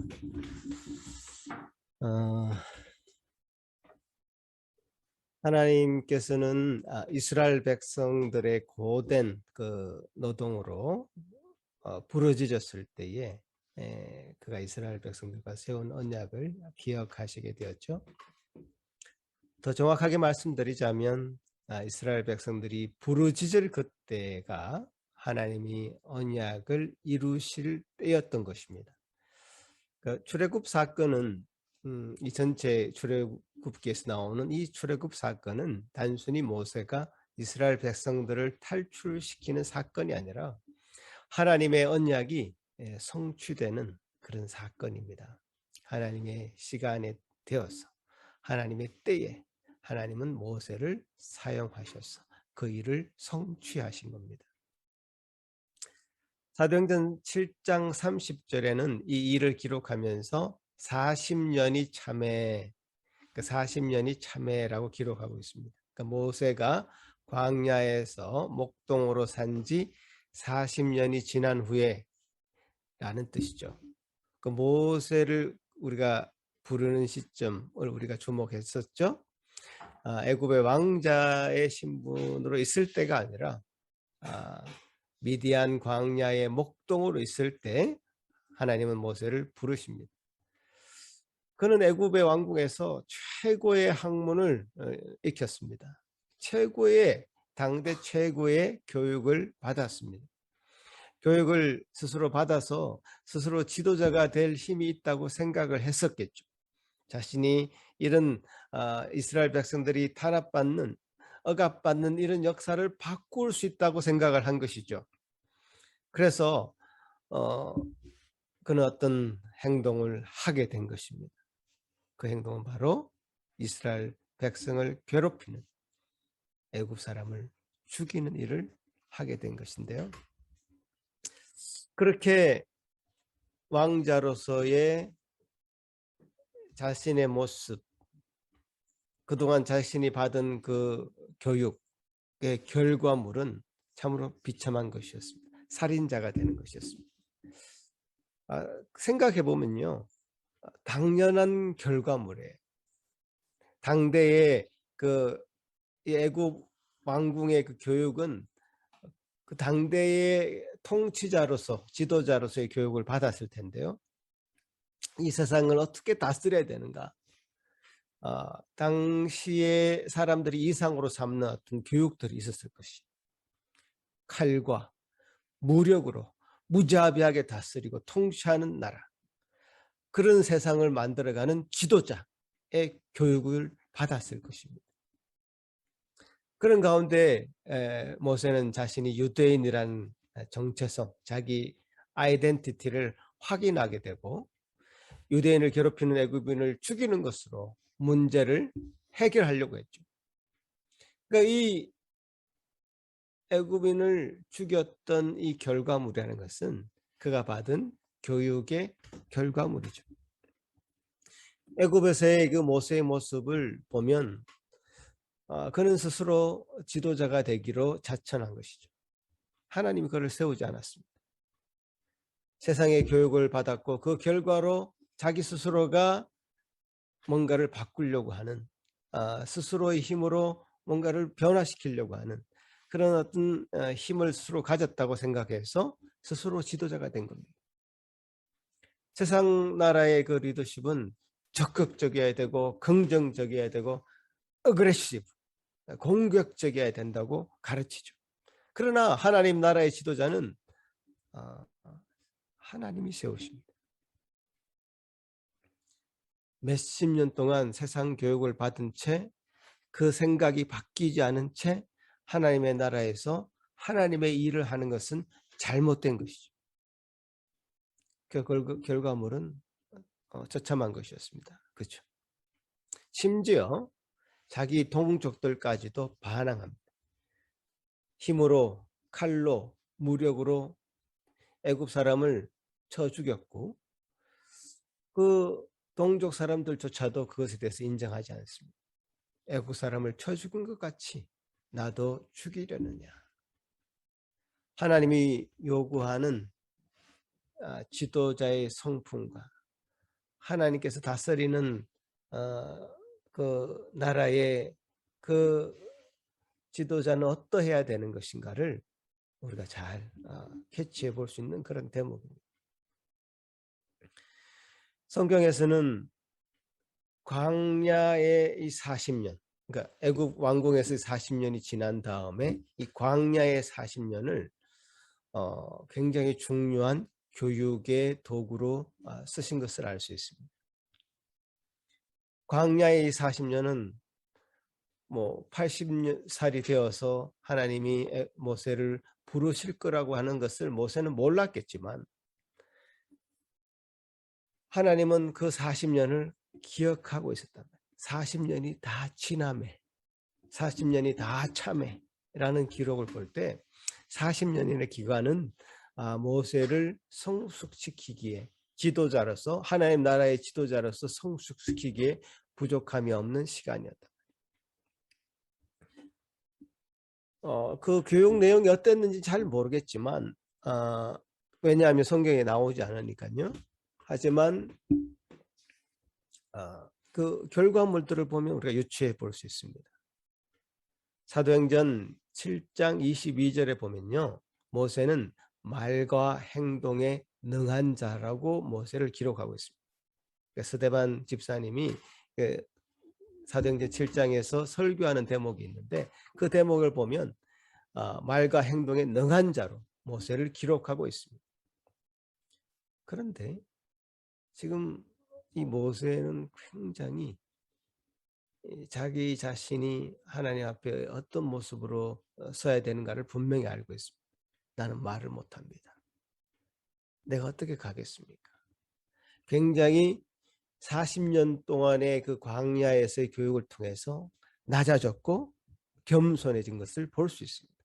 하나님께서는 이스라엘 백성들의 고된 그 노동으로 부르짖었을 때에 그가 이스라엘 백성들과 세운 언약을 기억하시게 되었죠. 더 정확하게 말씀드리자면 이스라엘 백성들이 부르짖을 그때가 하나님이 언약을 이루실 때였던 것입니다. 출애굽 사건은 이 전체 출애굽기에서 나오는 이 출애굽 사건은 단순히 모세가 이스라엘 백성들을 탈출시키는 사건이 아니라 하나님의 언약이 성취되는 그런 사건입니다. 하나님의 시간에 되어서 하나님의 때에 하나님은 모세를 사용하셔서 그 일을 성취하신 겁니다. 사도행전 7장 30절에는 이 일을 기록하면서 40년이 참회, 40년이 참회라고 기록하고 있습니다. 그러니까 모세가 광야에서 목동으로 산 지 40년이 지난 후에 라는 뜻이죠. 그 모세를 우리가 부르는 시점을 우리가 주목했었죠. 애굽의 왕자의 신분으로 있을 때가 아니라 미디안 광야의 목동으로 있을 때 하나님은 모세를 부르십니다. 그는 애굽의 왕궁에서 최고의 학문을 익혔습니다. 당대 최고의 교육을 받았습니다. 교육을 스스로 받아서 스스로 지도자가 될 힘이 있다고 생각을 했었겠죠. 자신이 이런 이스라엘 백성들이 탄압받는, 억압받는 이런 역사를 바꿀 수 있다고 생각을 한 것이죠. 그래서 그는 어떤 행동을 하게 된 것입니다. 그 행동은 바로 이스라엘 백성을 괴롭히는, 애굽 사람을 죽이는 일을 하게 된 것인데요. 그렇게 왕자로서의 자신의 모습, 그동안 자신이 받은 그 교육의 결과물은 참으로 비참한 것이었습니다. 살인자가 되는 것이었습니다. 생각해 보면요, 당연한 결과물이에요. 당대의 그 애굽 왕궁의 그 교육은 그 당대의 통치자로서, 지도자로서의 교육을 받았을 텐데요. 이 세상을 어떻게 다스려야 되는가? 당시에 사람들이 이상으로 삼는 어떤 교육들이 있었을 것이, 칼과 무력으로 무자비하게 다스리고 통치하는 나라, 그런 세상을 만들어가는 지도자의 교육을 받았을 것입니다. 그런 가운데 모세는 자신이 유대인이라는 정체성, 자기 아이덴티티를 확인하게 되고 유대인을 괴롭히는 애굽인을 죽이는 것으로 문제를 해결하려고 했죠. 그러니까 이 애굽인을 죽였던 이 결과물이라는 것은 그가 받은 교육의 결과물이죠. 애굽에서의 그 모세의 모습을 보면 그는 스스로 지도자가 되기로 자천한 것이죠. 하나님이 그를 세우지 않았습니다. 세상의 교육을 받았고 그 결과로 자기 스스로가 뭔가를 바꾸려고 하는, 스스로의 힘으로 뭔가를 변화시키려고 하는 그런 어떤 힘을 스스로 가졌다고 생각해서 스스로 지도자가 된 겁니다. 세상 나라의 그 리더십은 적극적이어야 되고 긍정적이어야 되고 어그레시브, 공격적이어야 된다고 가르치죠. 그러나 하나님 나라의 지도자는 하나님이 세우십니다. 몇십 년 동안 세상 교육을 받은 채 그 생각이 바뀌지 않은 채 하나님의 나라에서 하나님의 일을 하는 것은 잘못된 것이죠. 그 결과물은 처참한 것이었습니다. 그렇죠. 심지어 자기 동족들까지도 반항합니다. 힘으로, 칼로, 무력으로 애굽 사람을 쳐 죽였고 그 동족 사람들조차도 그것에 대해서 인정하지 않습니다. 애국 사람을 쳐 죽은 것 같이 나도 죽이려느냐. 하나님이 요구하는 지도자의 성품과 하나님께서 다스리는 그 나라의 그 지도자는 어떠해야 되는 것인가를 우리가 잘 캐치해 볼 수 있는 그런 대목입니다. 성경에서는 광야의 이 40년, 그러니까 애굽 왕궁에서 40년이 지난 다음에 이 광야의 40년을 굉장히 중요한 교육의 도구로 쓰신 것을 알 수 있습니다. 광야의 40년은 뭐 80살이 되어서 하나님이 모세를 부르실 거라고 하는 것을 모세는 몰랐겠지만 하나님은 그 40년을 기억하고 있었단 말이에요. 40년이 다 지남해, 40년이 다 참해라는 기록을 볼 때 40년의 기간은 모세를 성숙시키기에, 지도자로서 하나님 나라의 지도자로서 성숙시키기에 부족함이 없는 시간이었다. 그 교육 내용이 어땠는지 잘 모르겠지만 왜냐하면 성경에 나오지 않으니까요. 하지만 그 결과물들을 보면 우리가 유추해 볼 수 있습니다. 사도행전 7장 22절에 보면요. 모세는 말과 행동에 능한 자라고 모세를 기록하고 있습니다. 스데반 집사님이 사도행전 7장에서 설교하는 대목이 있는데 그 대목을 보면 말과 행동에 능한 자로 모세를 기록하고 있습니다. 그런데 지금 이 모세는 굉장히 자기 자신이 하나님 앞에 어떤 모습으로 서야 되는가를 분명히 알고 있습니다. 나는 말을 못합니다. 내가 어떻게 가겠습니까? 굉장히 40년 동안의 그 광야에서의 교육을 통해서 낮아졌고 겸손해진 것을 볼 수 있습니다.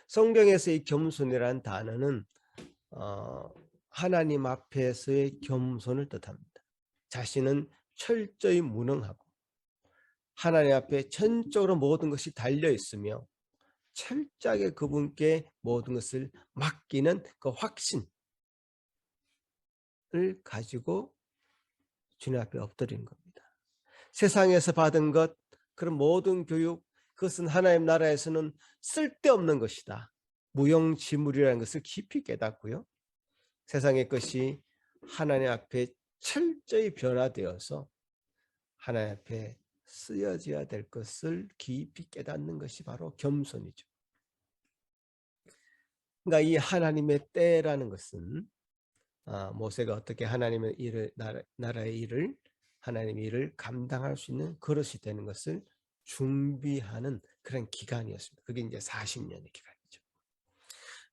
성경에서 이 겸손이라는 단어는 하나님 앞에서의 겸손을 뜻합니다. 자신은 철저히 무능하고 하나님 앞에 전적으로 모든 것이 달려 있으며 철저하게 그분께 모든 것을 맡기는 그 확신을 가지고 주님 앞에 엎드리는 겁니다. 세상에서 받은 것, 그런 모든 교육, 그것은 하나님 나라에서는 쓸데없는 것이다. 무용지물이라는 것을 깊이 깨닫고요. 세상의 것이 하나님 앞에 철저히 변화되어서 하나님 앞에 쓰여져야 될 것을 깊이 깨닫는 것이 바로 겸손이죠. 그러니까 이 하나님의 때라는 것은 모세가 어떻게 하나님의 일을, 나라의 일을, 하나님의 일을 감당할 수 있는 그릇이 되는 것을 준비하는 그런 기간이었습니다. 그게 이제 40년의 기간이죠.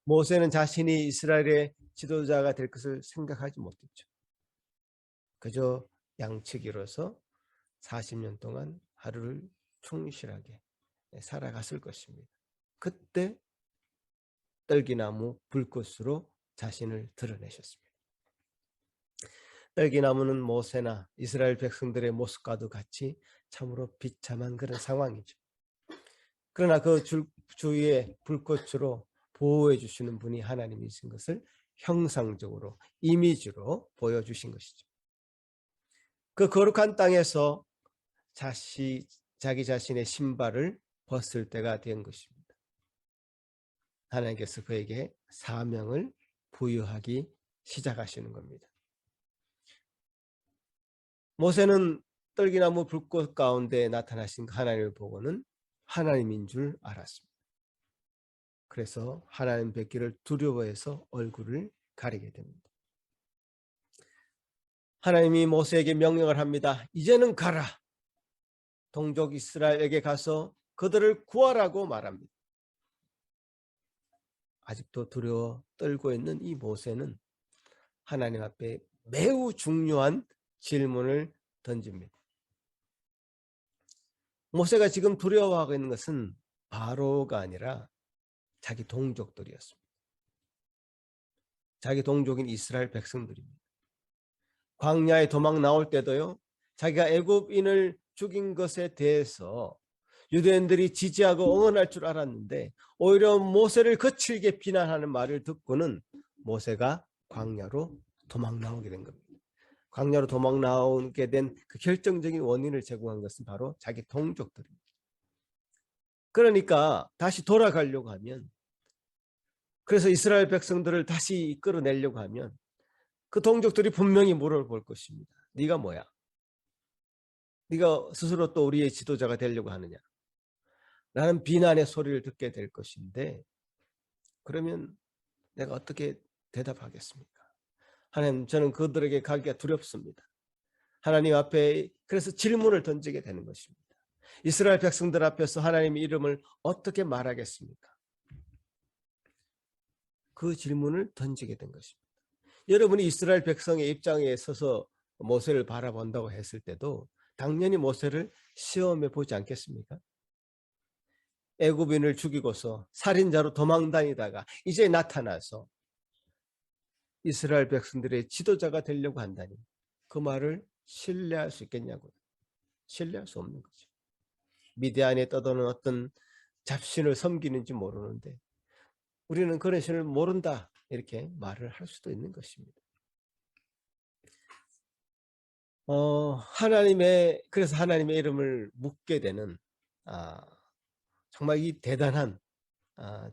모세는 자신이 이스라엘의 지도자가 될 것을 생각하지 못했죠. 그저 양치기로서 40년 동안 하루를 충실하게 살아갔을 것입니다. 그때 떨기나무 불꽃으로 자신을 드러내셨습니다. 떨기나무는 모세나 이스라엘 백성들의 모습과도 같이 참으로 비참한 그런 상황이죠. 그러나 그 주위에 불꽃으로 보호해 주시는 분이 하나님이신 것을 형상적으로 이미지로 보여주신 것이죠. 그 거룩한 땅에서 자기 자신의 신발을 벗을 때가 된 것입니다. 하나님께서 그에게 사명을 부여하기 시작하시는 겁니다. 모세는 떨기나무 불꽃 가운데 나타나신 하나님을 보고는 하나님인 줄 알았습니다. 그래서 하나님 뵙기를 두려워해서 얼굴을 가리게 됩니다. 하나님이 모세에게 명령을 합니다. 이제는 가라. 동족 이스라엘에게 가서 그들을 구하라고 말합니다. 아직도 두려워 떨고 있는 이 모세는 하나님 앞에 매우 중요한 질문을 던집니다. 모세가 지금 두려워하고 있는 것은 바로가 아니라 자기 동족들이었습니다. 자기 동족인 이스라엘 백성들입니다. 광야에 도망 나올 때도요, 자기가 애굽인을 죽인 것에 대해서 유대인들이 지지하고 응원할 줄 알았는데 오히려 모세를 거칠게 비난하는 말을 듣고는 모세가 광야로 도망 나오게 된 겁니다. 광야로 도망 나오게 된 그 결정적인 원인을 제공한 것은 바로 자기 동족들입니다. 그러니까 다시 돌아가려고 하면, 그래서 이스라엘 백성들을 다시 끌어내려고 하면 그 동족들이 분명히 물어볼 것입니다. 네가 뭐야? 네가 스스로 또 우리의 지도자가 되려고 하느냐? 라는 비난의 소리를 듣게 될 것인데, 그러면 내가 어떻게 대답하겠습니까? 하나님, 저는 그들에게 가기가 두렵습니다. 하나님 앞에 그래서 질문을 던지게 되는 것입니다. 이스라엘 백성들 앞에서 하나님의 이름을 어떻게 말하겠습니까? 그 질문을 던지게 된 것입니다. 여러분이 이스라엘 백성의 입장에 서서 모세를 바라본다고 했을 때도 당연히 모세를 시험해 보지 않겠습니까? 애굽인을 죽이고서 살인자로 도망다니다가 이제 나타나서 이스라엘 백성들의 지도자가 되려고 한다니 그 말을 신뢰할 수 있겠냐고요. 신뢰할 수 없는 거죠. 미디안에 떠도는 어떤 잡신을 섬기는지 모르는데 우리는 그런 신을 모른다, 이렇게 말을 할 수도 있는 것입니다. 그래서 하나님의 이름을 묻게 되는 정말 이 대단한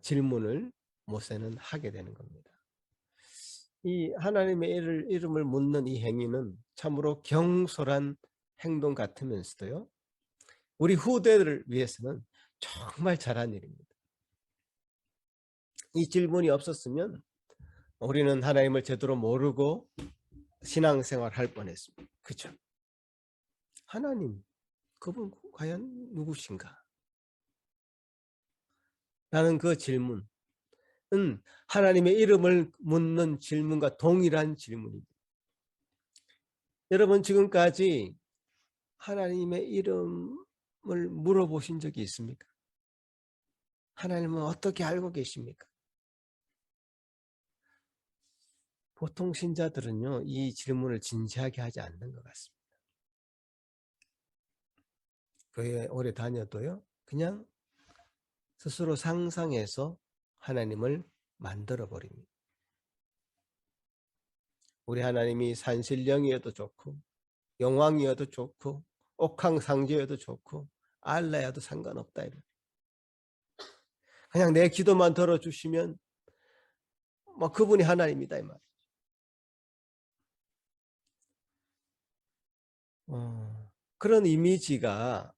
질문을 모세는 하게 되는 겁니다. 이 하나님의 이름을 묻는 이 행위는 참으로 경솔한 행동 같으면서도요, 우리 후대를 위해서는 정말 잘한 일입니다. 이 질문이 없었으면 우리는 하나님을 제대로 모르고 신앙생활 할 뻔했습니다. 그렇죠? 하나님, 그분 과연 누구신가? 라는 그 질문은 하나님의 이름을 묻는 질문과 동일한 질문입니다. 여러분, 지금까지 하나님의 이름을 물어보신 적이 있습니까? 하나님은 어떻게 알고 계십니까? 보통 신자들은요, 이 질문을 진지하게 하지 않는 것 같습니다. 교회 오래 다녀도요, 그냥 스스로 상상해서 하나님을 만들어 버립니다. 우리 하나님이 산신령이어도 좋고 영왕이어도 좋고 옥황상제여도 좋고 알라여도 상관없다, 이런. 그냥 내 기도만 들어주시면 그분이 하나님이다, 이 말이죠. 그런 이미지가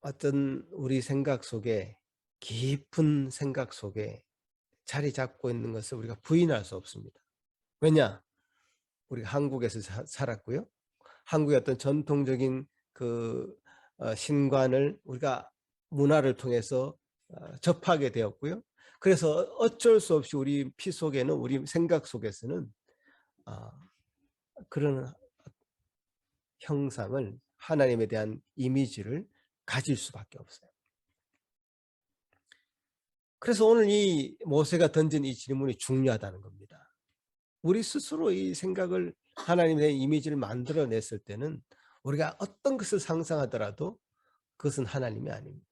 어떤 우리 생각 속에, 깊은 생각 속에 자리 잡고 있는 것을 우리가 부인할 수 없습니다. 왜냐? 우리가 한국에서 살았고요. 한국의 어떤 전통적인 그 신관을 우리가 문화를 통해서 접하게 되었고요. 그래서 어쩔 수 없이 우리 피 속에는, 우리 생각 속에서는 그런 형상을, 하나님에 대한 이미지를 가질 수밖에 없어요. 그래서 오늘 이 모세가 던진 이 질문이 중요하다는 겁니다. 우리 스스로 이 생각을, 하나님에 대한 이미지를 만들어냈을 때는 우리가 어떤 것을 상상하더라도 그것은 하나님이 아닙니다.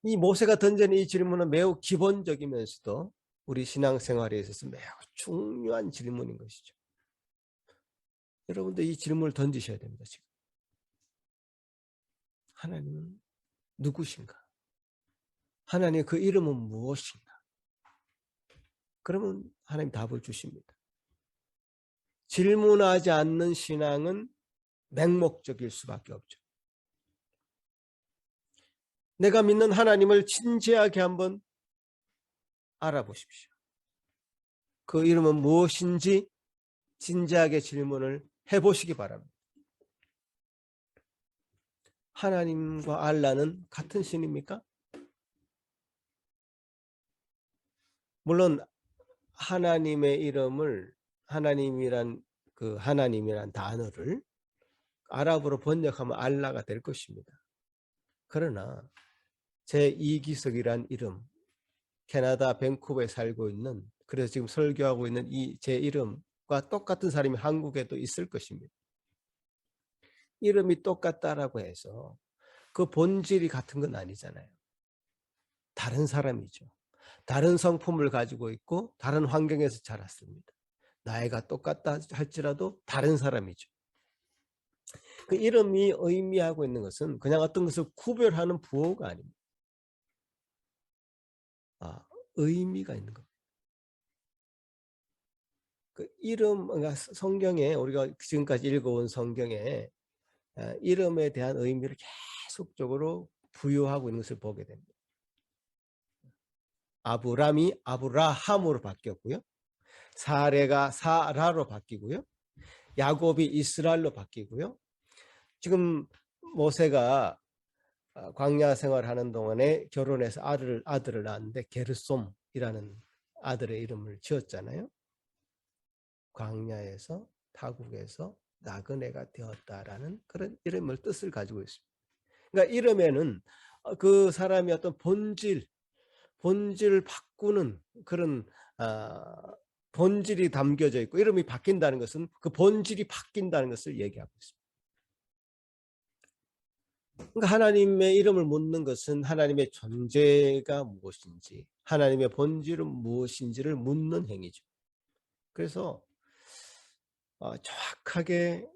이 모세가 던진 이 질문은 매우 기본적이면서도 우리 신앙생활에 있어서 매우 중요한 질문인 것이죠. 여러분들 이 질문을 던지셔야 됩니다. 지금 하나님은 누구신가? 하나님의 그 이름은 무엇인가? 그러면 하나님 답을 주십니다. 질문하지 않는 신앙은 맹목적일 수밖에 없죠. 내가 믿는 하나님을 진지하게 한번 알아보십시오. 그 이름은 무엇인지 진지하게 질문을 해보시기 바랍니다. 하나님과 알라는 같은 신입니까? 물론 하나님의 이름을, 하나님이란 단어를 아랍어로 번역하면 알라가 될 것입니다. 그러나 제2기석이란 이름, 캐나다 밴쿠버에 살고 있는, 그래서 지금 설교하고 있는 이 제 이름과 똑같은 사람이 한국에도 있을 것입니다. 이름이 똑같다라고 해서 그 본질이 같은 건 아니잖아요. 다른 사람이죠. 다른 성품을 가지고 있고 다른 환경에서 자랐습니다. 나이가 똑같다 할지라도 다른 사람이죠. 그 이름이 의미하고 있는 것은 그냥 어떤 것을 구별하는 부호가 아닙니다. 의미가 있는 겁니다. 그 이름, 그러니까 성경에, 우리가 지금까지 읽어온 성경에 이름에 대한 의미를 계속적으로 부여하고 있는 것을 보게 됩니다. 아브람이 아브라함으로 바뀌었고요. 사레가 사라로 바뀌고요. 야곱이 이스라엘로 바뀌고요. 지금 모세가 광야 생활하는 동안에 결혼해서 아들을 낳았는데 게르솜이라는 아들의 이름을 지었잖아요. 광야에서, 타국에서 나그네가 되었다라는 그런 이름을 뜻을 가지고 있습니다. 그러니까 이름에는 그 사람이 어떤 본질을 바꾸는 그런 본질이 담겨져 있고, 이름이 바뀐다는 것은 그 본질이 바뀐다는 것을 얘기하고 있습니다. 그러니까 하나님의 이름을 묻는 것은 하나님의 존재가 무엇인지, 하나님의 본질은 무엇인지를 묻는 행위죠. 그래서 정확하게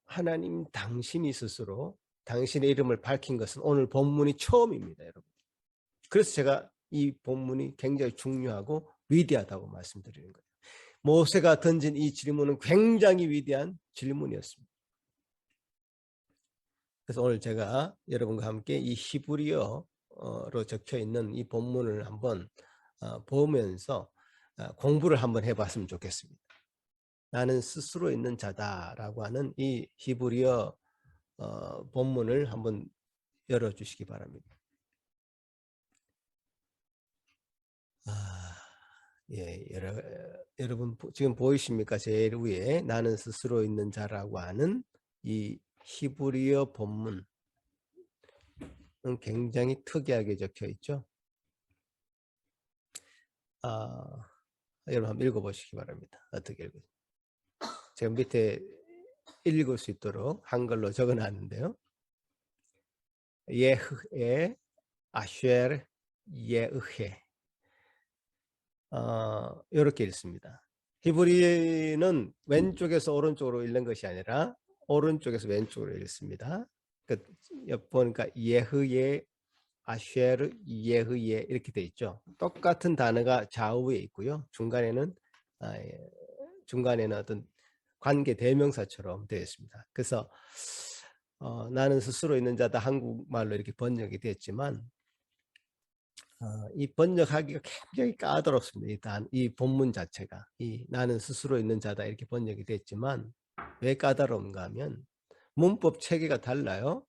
하나님 당신이 스스로 당신의 이름을 밝힌 것은 오늘 본문이 처음입니다, 여러분. 그래서 제가 이 본문이 굉장히 중요하고 위대하다고 말씀드리는 거예요. 모세가 던진 이 질문은 굉장히 위대한 질문이었습니다. 그래서 오늘 제가 여러분과 함께 이 히브리어로 적혀 있는 이 본문을 한번 보면서 공부를 한번 해봤으면 좋겠습니다. 나는 스스로 있는 자다라고 하는 이 히브리어 본문을 한번 열어주시기 바랍니다. 예, 여러분 지금 보이십니까? 제일 위에 나는 스스로 있는 자라고 하는 이 히브리어 본문은 굉장히 특이하게 적혀 있죠. 여러분 한번 읽어보시기 바랍니다. 어떻게 읽어요? 제가 밑에 읽을 수 있도록 한글로 적어놨는데요. 예흐에 아쉐르 예흐에 이렇게 읽습니다. 히브리는 왼쪽에서 오른쪽으로 읽는 것이 아니라 오른쪽에서 왼쪽으로 읽습니다. 보니까 예흐예 아쉐르 예흐예 이렇게 돼 있죠. 똑같은 단어가 좌우에 있고요. 중간에는 어떤 관계 대명사처럼 되어 있습니다. 그래서 나는 스스로 있는 자다, 한국말로 이렇게 번역이 됐지만 이 번역하기가 굉장히 까다롭습니다. 이 본문 자체가 이 나는 스스로 있는 자다 이렇게 번역이 됐지만 왜 까다로운가 하면 문법 체계가 달라요.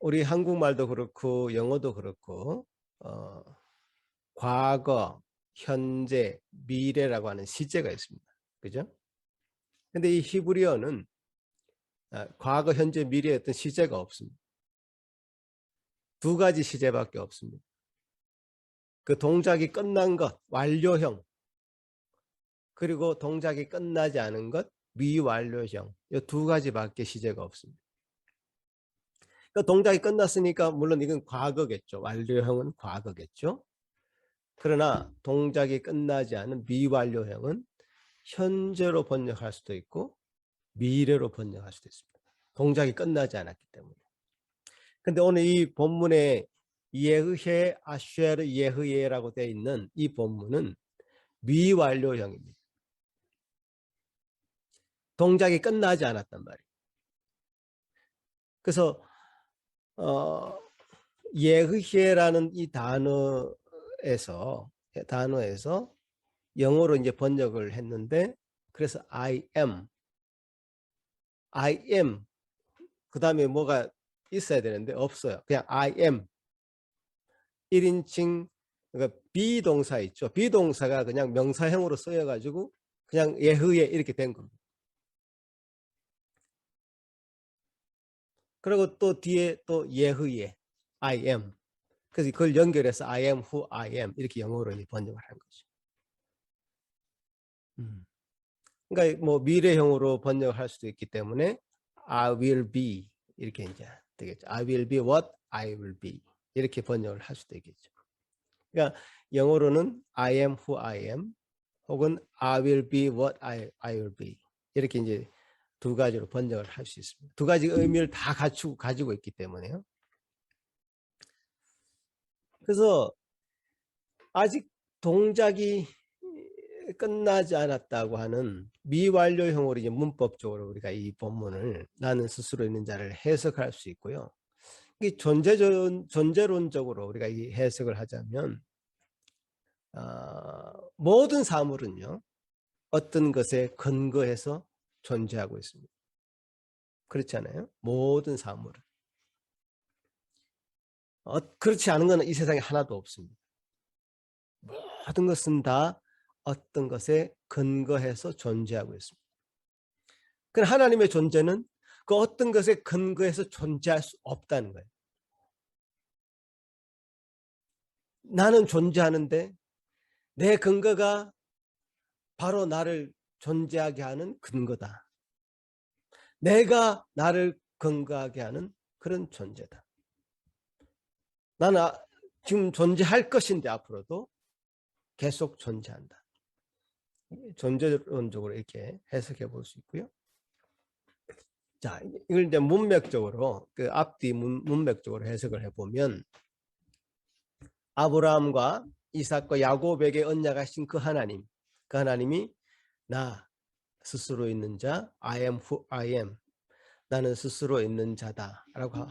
우리 한국말도 그렇고 영어도 그렇고 과거, 현재, 미래라고 하는 시제가 있습니다. 그죠? 근데 이 히브리어는 과거, 현재, 미래의 어떤 시제가 없습니다. 두 가지 시제밖에 없습니다. 그 동작이 끝난 것, 완료형, 그리고 동작이 끝나지 않은 것, 미완료형. 이 두 가지밖에 시제가 없습니다. 그 동작이 끝났으니까 물론 이건 과거겠죠. 완료형은 과거겠죠. 그러나 동작이 끝나지 않은 미완료형은 현재로 번역할 수도 있고 미래로 번역할 수도 있습니다. 동작이 끝나지 않았기 때문에. 근데 오늘 이 본문에 예흐해 아쉐르 예흐예라고 되어 있는 이 본문은 미완료형입니다. 동작이 끝나지 않았단 말이에요. 그래서 예흐해라는 이 단어에서 영어로 이제 번역을 했는데, 그래서 I am 그 다음에 뭐가 있어야 되는데 없어요. 그냥 I am 1인칭, 그러니까 비동사 있죠. 비동사가 그냥 명사형으로 쓰여가지고 그냥 예흐예 이렇게 된 겁니다. 그리고 또 뒤에 또 예흐예 I am, 그래서 그걸 연결해서 I am who I am 이렇게 영어로 번역을 한 거죠. 그러니까 뭐 미래형으로 번역할 수도 있기 때문에 I will be 이렇게 이제 되겠죠. I will be what I will be 이렇게 번역을 할 수도 있겠죠. 그러니까 영어로는 I am who I am 혹은 I will be what I will be 이렇게 이제 두 가지로 번역을 할 수 있습니다. 두 가지 의미를 다 가지고 있기 때문에요. 그래서 아직 동작이 끝나지 않았다고 하는 미완료형으로 이제 문법적으로 우리가 이 본문을 나는 스스로 있는 자를 해석할 수 있고요. 이 존재론적으로 우리가 이 해석을 하자면 모든 사물은요 어떤 것에 근거해서 존재하고 있습니다. 그렇지 않아요? 모든 사물은. 그렇지 않은 것은 이 세상에 하나도 없습니다. 모든 것은 다 어떤 것에 근거해서 존재하고 있습니다. 그럼 하나님의 존재는 그 어떤 것에 근거해서 존재할 수 없다는 거예요. 나는 존재하는데 내 근거가 바로 나를 존재하게 하는 근거다. 내가 나를 근거하게 하는 그런 존재다. 나는 지금 존재할 것인데 앞으로도 계속 존재한다. 존재론적으로 이렇게 해석해 볼 수 있고요. 자, 이걸 이제 문맥적으로 그 앞뒤 문맥적으로 해석을 해보면 아브라함과 이삭과 야곱에게 언약하신 그 하나님이 나 스스로 있는 자, I am who I am, 나는 스스로 있는 자다라고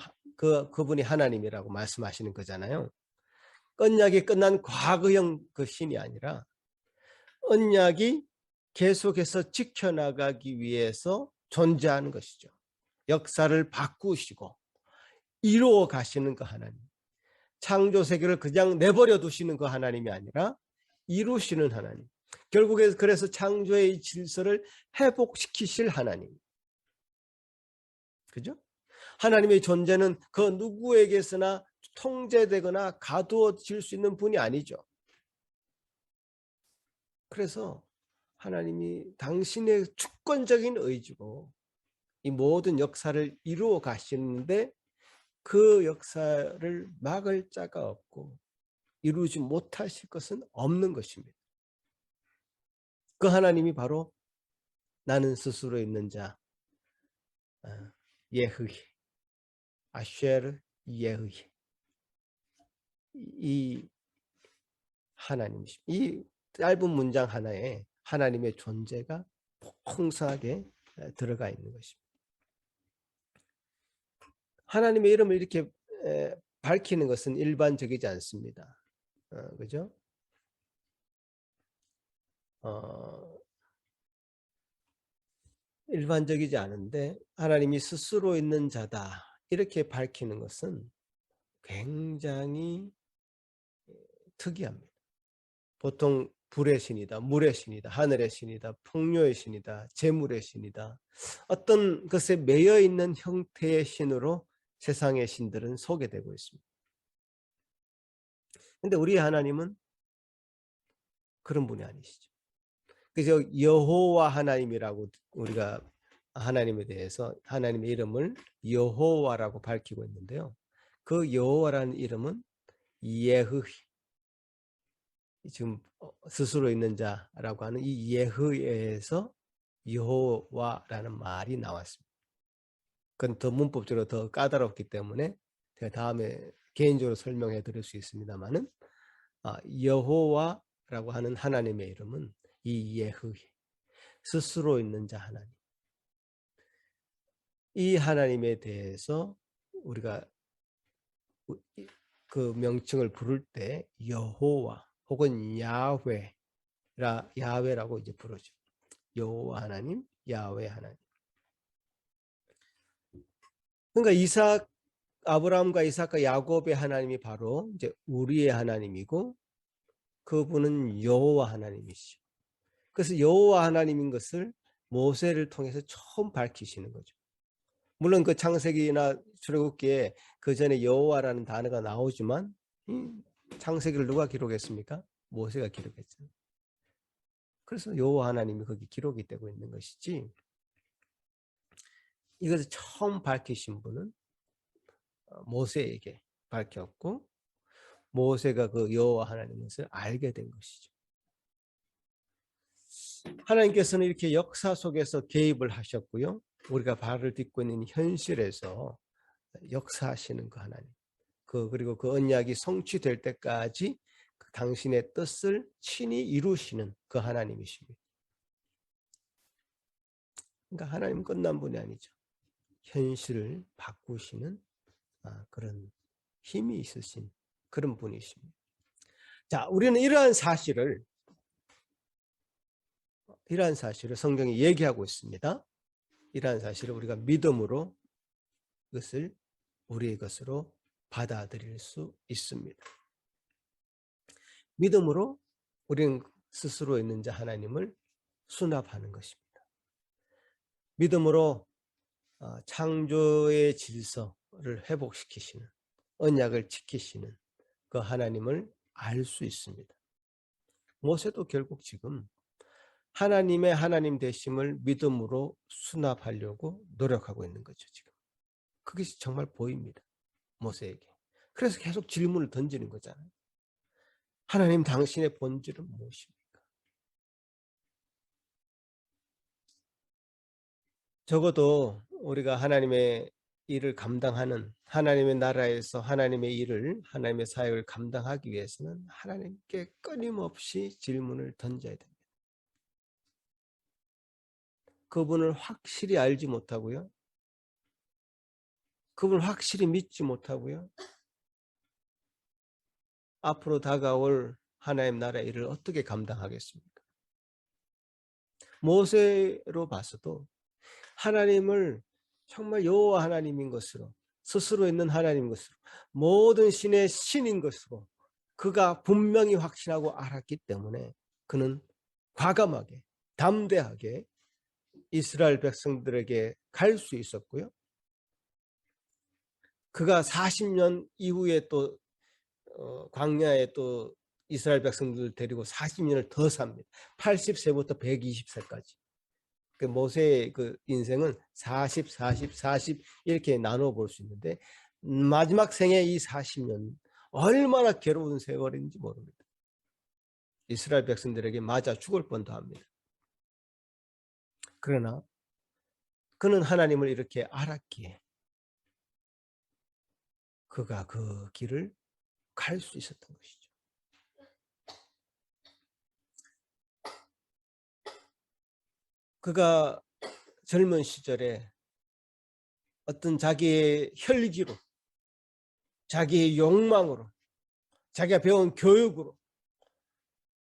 그분이 하나님이라고 말씀하시는 거잖아요. 언약이 끝난 과거형 그 신이 아니라 언약이 계속해서 지켜나가기 위해서 존재하는 것이죠. 역사를 바꾸시고 이루어 가시는 그 하나님. 창조 세계를 그냥 내버려 두시는 그 하나님이 아니라 이루시는 하나님. 결국에 그래서 창조의 질서를 회복시키실 하나님. 그죠? 하나님의 존재는 그 누구에게서나 통제되거나 가두어질 수 있는 분이 아니죠. 그래서 하나님이 당신의 주권적인 의지로 이 모든 역사를 이루어 가시는데 그 역사를 막을 자가 없고 이루지 못하실 것은 없는 것입니다. 그 하나님이 바로 나는 스스로 있는 자 예흐예 아쉐르 예흐예 이 하나님이십니다. 이 짧은 문장 하나에 하나님의 존재가 풍성하게 들어가 있는 것입니다. 하나님의 이름을 이렇게 밝히는 것은 일반적이지 않습니다. 그죠? 일반적이지 않은데 하나님이 스스로 있는 자다 이렇게 밝히는 것은 굉장히 특이합니다. 보통 불의 신이다, 물의 신이다, 하늘의 신이다, 풍요의 신이다, 재물의 신이다. 어떤 것에 매여 있는 형태의 신으로 세상의 신들은 소개되고 있습니다. 근데 우리 하나님은 그런 분이 아니시죠. 그래서 여호와 하나님이라고 우리가 하나님에 대해서 하나님의 이름을 여호와라고 밝히고 있는데요. 그 여호와라는 이름은 예흐, 지금 스스로 있는 자라고 하는 이 예흐에서 여호와라는 말이 나왔습니다. 그건 더 문법적으로 더 까다롭기 때문에 제가 다음에 개인적으로 설명해 드릴 수 있습니다만은 여호와라고 하는 하나님의 이름은 이 예흐, 스스로 있는 자 하나님. 이 하나님에 대해서 우리가 그 명칭을 부를 때 여호와 혹은 야훼라고 이제 부르죠. 여호와 하나님, 야훼 하나님. 그러니까 아브라함과 이삭과 야곱의 하나님이 바로 이제 우리의 하나님이고 그분은 여호와 하나님이시죠. 그래서 여호와 하나님인 것을 모세를 통해서 처음 밝히시는 거죠. 물론 그 창세기나 출애굽기에 그 전에 여호와라는 단어가 나오지만 창세기를 누가 기록했습니까? 모세가 기록했죠. 그래서 여호와 하나님이 거기 기록이 되고 있는 것이지, 이것을 처음 밝히신 분은 모세에게 밝혔고 모세가 그 여호와 하나님의 것을 알게 된 것이죠. 하나님께서는 이렇게 역사 속에서 개입을 하셨고요. 우리가 발을 딛고 있는 현실에서 역사하시는 그 하나님. 그리고 그 언약이 성취될 때까지 당신의 뜻을 친히 이루시는 그 하나님이십니다. 그러니까 하나님은 끝난 분이 아니죠. 현실을 바꾸시는 그런 힘이 있으신 그런 분이십니다. 자, 우리는 이러한 사실을 성경이 얘기하고 있습니다. 이러한 사실을 우리가 믿음으로 그것을 우리의 것으로 받아들일 수 있습니다. 믿음으로 우리는 스스로 있는 자 하나님을 수납하는 것입니다. 믿음으로 창조의 질서를 회복시키시는, 언약을 지키시는 그 하나님을 알 수 있습니다. 모세도 결국 지금 하나님의 하나님 되심을 믿음으로 수납하려고 노력하고 있는 거죠, 지금. 그것이 정말 보입니다, 모세에게. 그래서 계속 질문을 던지는 거잖아요. 하나님, 당신의 본질은 무엇입니까? 적어도 우리가 하나님의 일을 감당하는, 하나님의 나라에서 하나님의 일을, 하나님의 사역을 감당하기 위해서는 하나님께 끊임없이 질문을 던져야 됩니다. 그분을 확실히 알지 못하고요. 그분을 확실히 믿지 못하고요. 앞으로 다가올 하나님 나라의 일을 어떻게 감당하겠습니까? 모세로 봐서도 하나님을 정말 여호와 하나님인 것으로, 스스로 있는 하나님인 것으로, 모든 신의 신인 것으로 그가 분명히 확신하고 알았기 때문에 그는 과감하게, 담대하게 이스라엘 백성들에게 갈 수 있었고요. 그가 40년 이후에 또 광야에 또 이스라엘 백성들을 데리고 40년을 더 삽니다. 80세부터 120세까지. 그 모세의 그 인생은 40, 40, 40 이렇게 나누어 볼 수 있는데 마지막 생애 이 40년 얼마나 괴로운 세월인지 모릅니다. 이스라엘 백성들에게 맞아 죽을 뻔도 합니다. 그러나 그는 하나님을 이렇게 알았기에 그가 그 길을 갈 수 있었던 것이죠. 그가 젊은 시절에 어떤 자기의 혈기로, 자기의 욕망으로, 자기가 배운 교육으로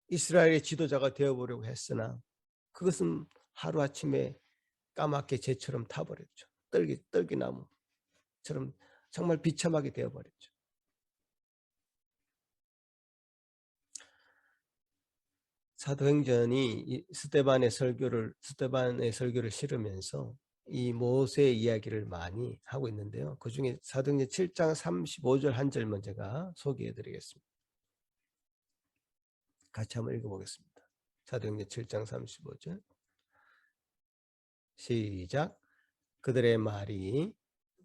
이스라엘의 지도자가 되어보려고 했으나 그것은 하루아침에 까맣게 재처럼 타버렸죠. 떨기나무처럼 정말 비참하게 되어버렸죠. 사도행전이 스데반의 설교를 실으면서 이 모세의 이야기를 많이 하고 있는데요. 그중에 사도행전 7장 35절 한 절만 제가 소개해 드리겠습니다. 같이 한번 읽어보겠습니다. 사도행전 7장 35절 시작. 그들의 말이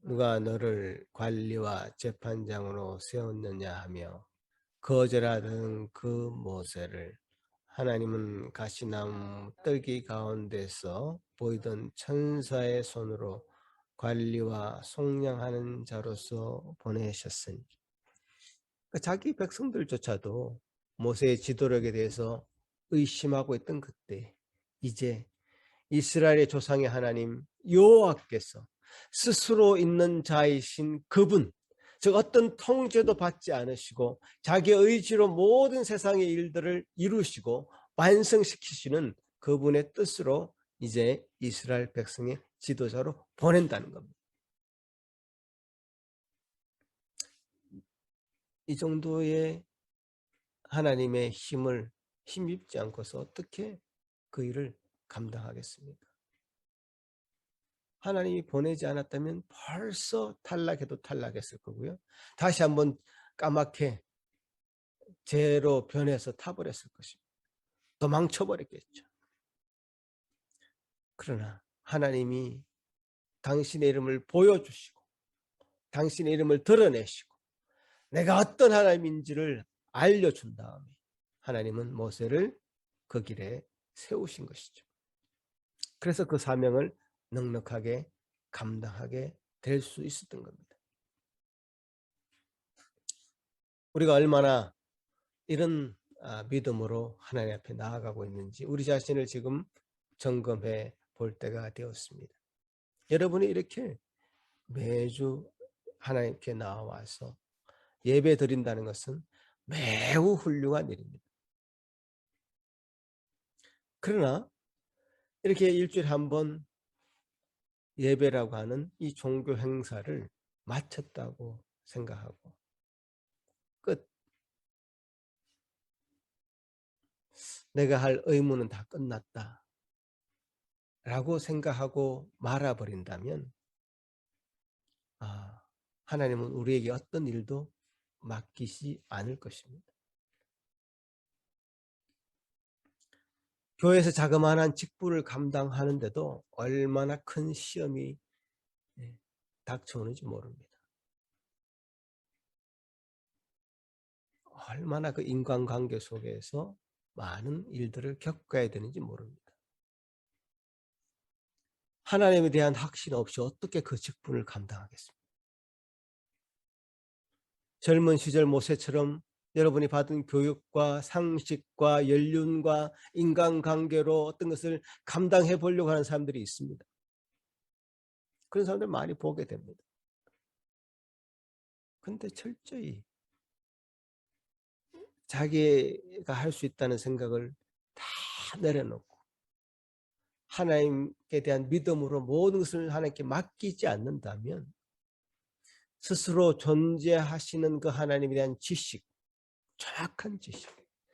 누가 너를 관리와 재판장으로 세웠느냐 하며 거절하던 그 모세를 하나님은 가시나무 떨기 가운데서 보이던 천사의 손으로 관리와 속량하는 자로서 보내셨으니, 그러니까 자기 백성들조차도 모세의 지도력에 대해서 의심하고 있던 그때 이제 이스라엘의 조상의 하나님 여호와께서 스스로 있는 자이신 그분, 즉 어떤 통제도 받지 않으시고 자기 의지로 모든 세상의 일들을 이루시고 완성시키시는 그분의 뜻으로 이제 이스라엘 백성의 지도자로 보낸다는 겁니다. 이 정도의 하나님의 힘을 힘입지 않고서 어떻게 그 일을 감당하겠습니까? 하나님이 보내지 않았다면 벌써 탈락해도 탈락했을 거고요. 다시 한번 까맣게 죄로 변해서 타버렸을 것입니다. 도망쳐버렸겠죠. 그러나 하나님이 당신의 이름을 보여주시고 당신의 이름을 드러내시고 내가 어떤 하나님인지를 알려준 다음에 하나님은 모세를 그 길에 세우신 것이죠. 그래서 그 사명을 넉넉하게 감당하게 될 수 있었던 겁니다. 우리가 얼마나 이런 믿음으로 하나님 앞에 나아가고 있는지 우리 자신을 지금 점검해 볼 때가 되었습니다. 여러분이 이렇게 매주 하나님께 나와서 예배 드린다는 것은 매우 훌륭한 일입니다. 그러나 이렇게 일주일에 한 번 예배라고 하는 이 종교 행사를 마쳤다고 생각하고 끝. 내가 할 의무는 다 끝났다 라고 생각하고 말아버린다면 하나님은 우리에게 어떤 일도 맡기지 않을 것입니다. 교회에서 자그마한 직분을 감당하는데도 얼마나 큰 시험이 닥쳐오는지 모릅니다. 얼마나 그 인간관계 속에서 많은 일들을 겪어야 되는지 모릅니다. 하나님에 대한 확신 없이 어떻게 그 직분을 감당하겠습니까? 젊은 시절 모세처럼 여러분이 받은 교육과 상식과 연륜과 인간관계로 어떤 것을 감당해 보려고 하는 사람들이 있습니다. 그런 사람들 많이 보게 됩니다. 근데 철저히 자기가 할 수 있다는 생각을 다 내려놓고 하나님께 대한 믿음으로 모든 것을 하나님께 맡기지 않는다면 스스로 존재하시는 그 하나님에 대한 지식, 정확한 지식,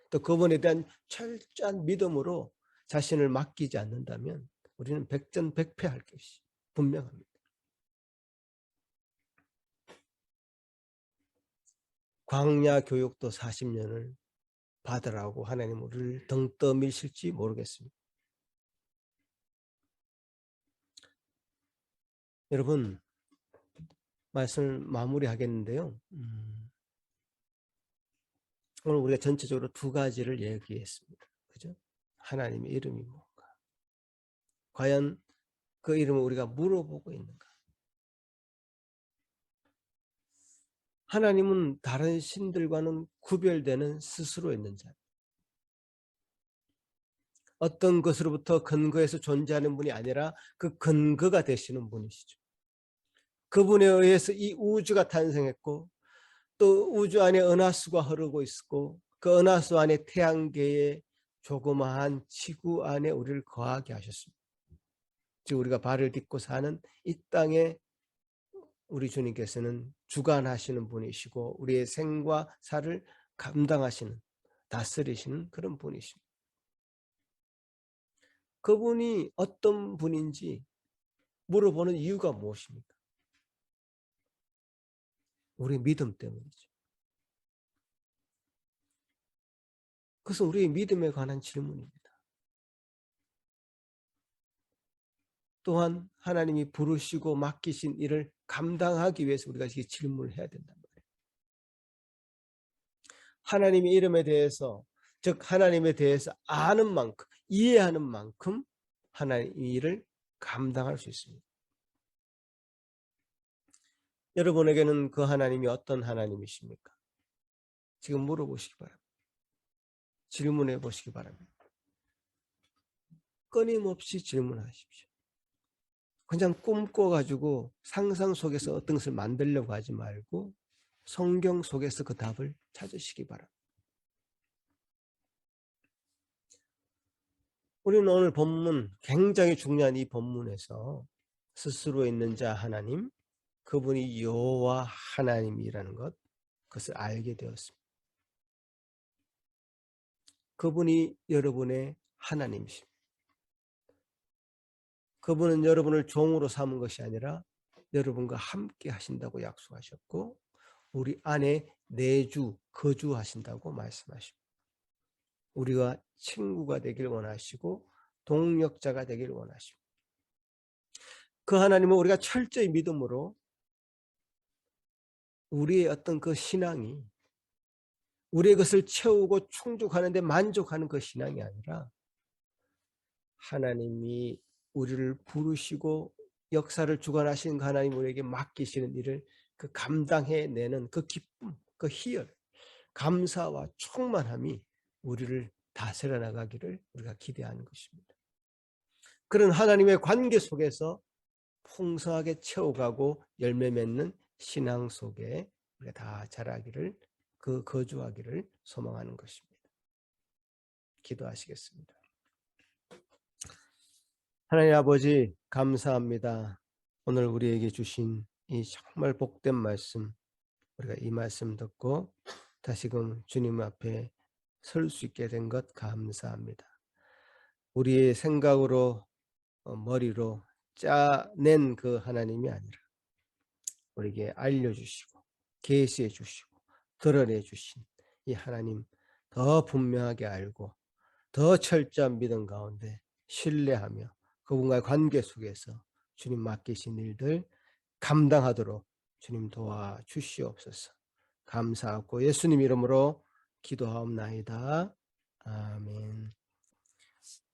또 그분에 대한 철저한 믿음으로 자신을 맡기지 않는다면 우리는 백전백패할 것이 분명합니다. 광야 교육도 40년을 받으라고 하나님 우리를 등 떠밀실지 모르겠습니다. 여러분, 말씀을 마무리하겠는데요. 오늘 우리가 전체적으로 두 가지를 얘기했습니다. 그죠? 하나님의 이름이 뭔가? 과연 그 이름을 우리가 물어보고 있는가? 하나님은 다른 신들과는 구별되는 스스로 있는 자. 어떤 것으로부터 근거해서 존재하는 분이 아니라 그 근거가 되시는 분이시죠. 그분에 의해서 이 우주가 탄생했고 또 우주 안에 은하수가 흐르고 있고 그 은하수 안에 태양계의 조그마한 지구 안에 우리를 거하게 하셨습니다. 즉 우리가 발을 딛고 사는 이 땅에 우리 주님께서는 주관하시는 분이시고 우리의 생과 사를 감당하시는, 다스리시는 그런 분이십니다. 그분이 어떤 분인지 물어보는 이유가 무엇입니까? 우리 믿음 때문이죠. 그것은 우리의 믿음에 관한 질문입니다. 또한 하나님이 부르시고 맡기신 일을 감당하기 위해서 우리가 이 질문을 해야 된단 말이에요. 하나님의 이름에 대해서, 즉 하나님에 대해서 아는 만큼, 이해하는 만큼 하나님의 일을 감당할 수 있습니다. 여러분에게는 그 하나님이 어떤 하나님이십니까? 지금 물어보시기 바랍니다. 질문해 보시기 바랍니다. 끊임없이 질문하십시오. 그냥 꿈꿔가지고 상상 속에서 어떤 것을 만들려고 하지 말고 성경 속에서 그 답을 찾으시기 바랍니다. 우리는 오늘 본문, 굉장히 중요한 이 본문에서 스스로 있는 자 하나님, 그분이 여호와 하나님이라는 것, 그것을 알게 되었습니다. 그분이 여러분의 하나님이십니다. 그분은 여러분을 종으로 삼은 것이 아니라 여러분과 함께 하신다고 약속하셨고 우리 안에 내주, 거주하신다고 말씀하십니다. 우리가 친구가 되길 원하시고 동력자가 되길 원하십니다. 그 하나님은 우리가 철저히 믿음으로 우리의 어떤 그 신앙이 우리의 것을 채우고 충족하는 데 만족하는 그 신앙이 아니라 하나님이 우리를 부르시고 역사를 주관하시는 하나님 우리에게 맡기시는 일을 그 감당해내는 그 기쁨, 그 희열, 감사와 충만함이 우리를 다스려 나가기를 우리가 기대하는 것입니다. 그런 하나님의 관계 속에서 풍성하게 채워가고 열매 맺는 신앙 속에 우리가 다 자라기를, 그 거주하기를 소망하는 것입니다. 기도하시겠습니다. 하나님 아버지 감사합니다. 오늘 우리에게 주신 이 정말 복된 말씀, 우리가 이 말씀 듣고 다시금 주님 앞에 설 수 있게 된 것 감사합니다. 우리의 생각으로 머리로 짜낸 그 하나님이 아니라 우리에게 알려주시고 계시해 주시고 드러내 주신 이 하나님 더 분명하게 알고 더 철저한 믿음 가운데 신뢰하며 그분과의 관계 속에서 주님 맡기신 일들 감당하도록 주님 도와주시옵소서. 감사하고 예수님 이름으로 기도하옵나이다. 아멘.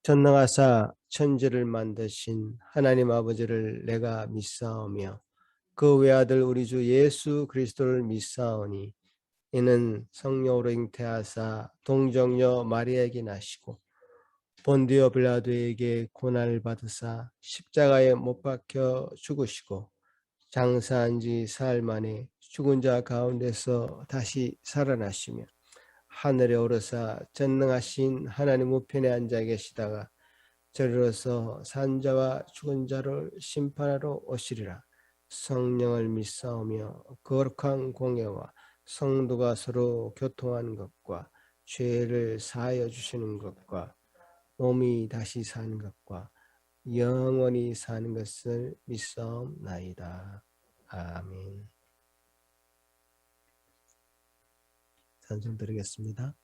전능하사 천지를 만드신 하나님 아버지를 내가 믿사오며 그 외아들 우리 주 예수 그리스도를 믿사오니 이는 성령으로 잉태하사 동정녀 마리아에게 나시고 본디오 빌라도에게 고난을 받으사 십자가에 못 박혀 죽으시고 장사한 지 사흘 만에 죽은 자 가운데서 다시 살아나시며 하늘에 오르사 전능하신 하나님 우편에 앉아 계시다가 저리로서 산자와 죽은 자를 심판하러 오시리라. 성령을 믿사오며 거룩한 공예와 성도가 서로 교통하는 것과 죄를 사하여 주시는 것과 몸이 다시 사는 것과 영원히 사는 것을 믿사옵나이다. 아멘. 찬송 드리겠습니다.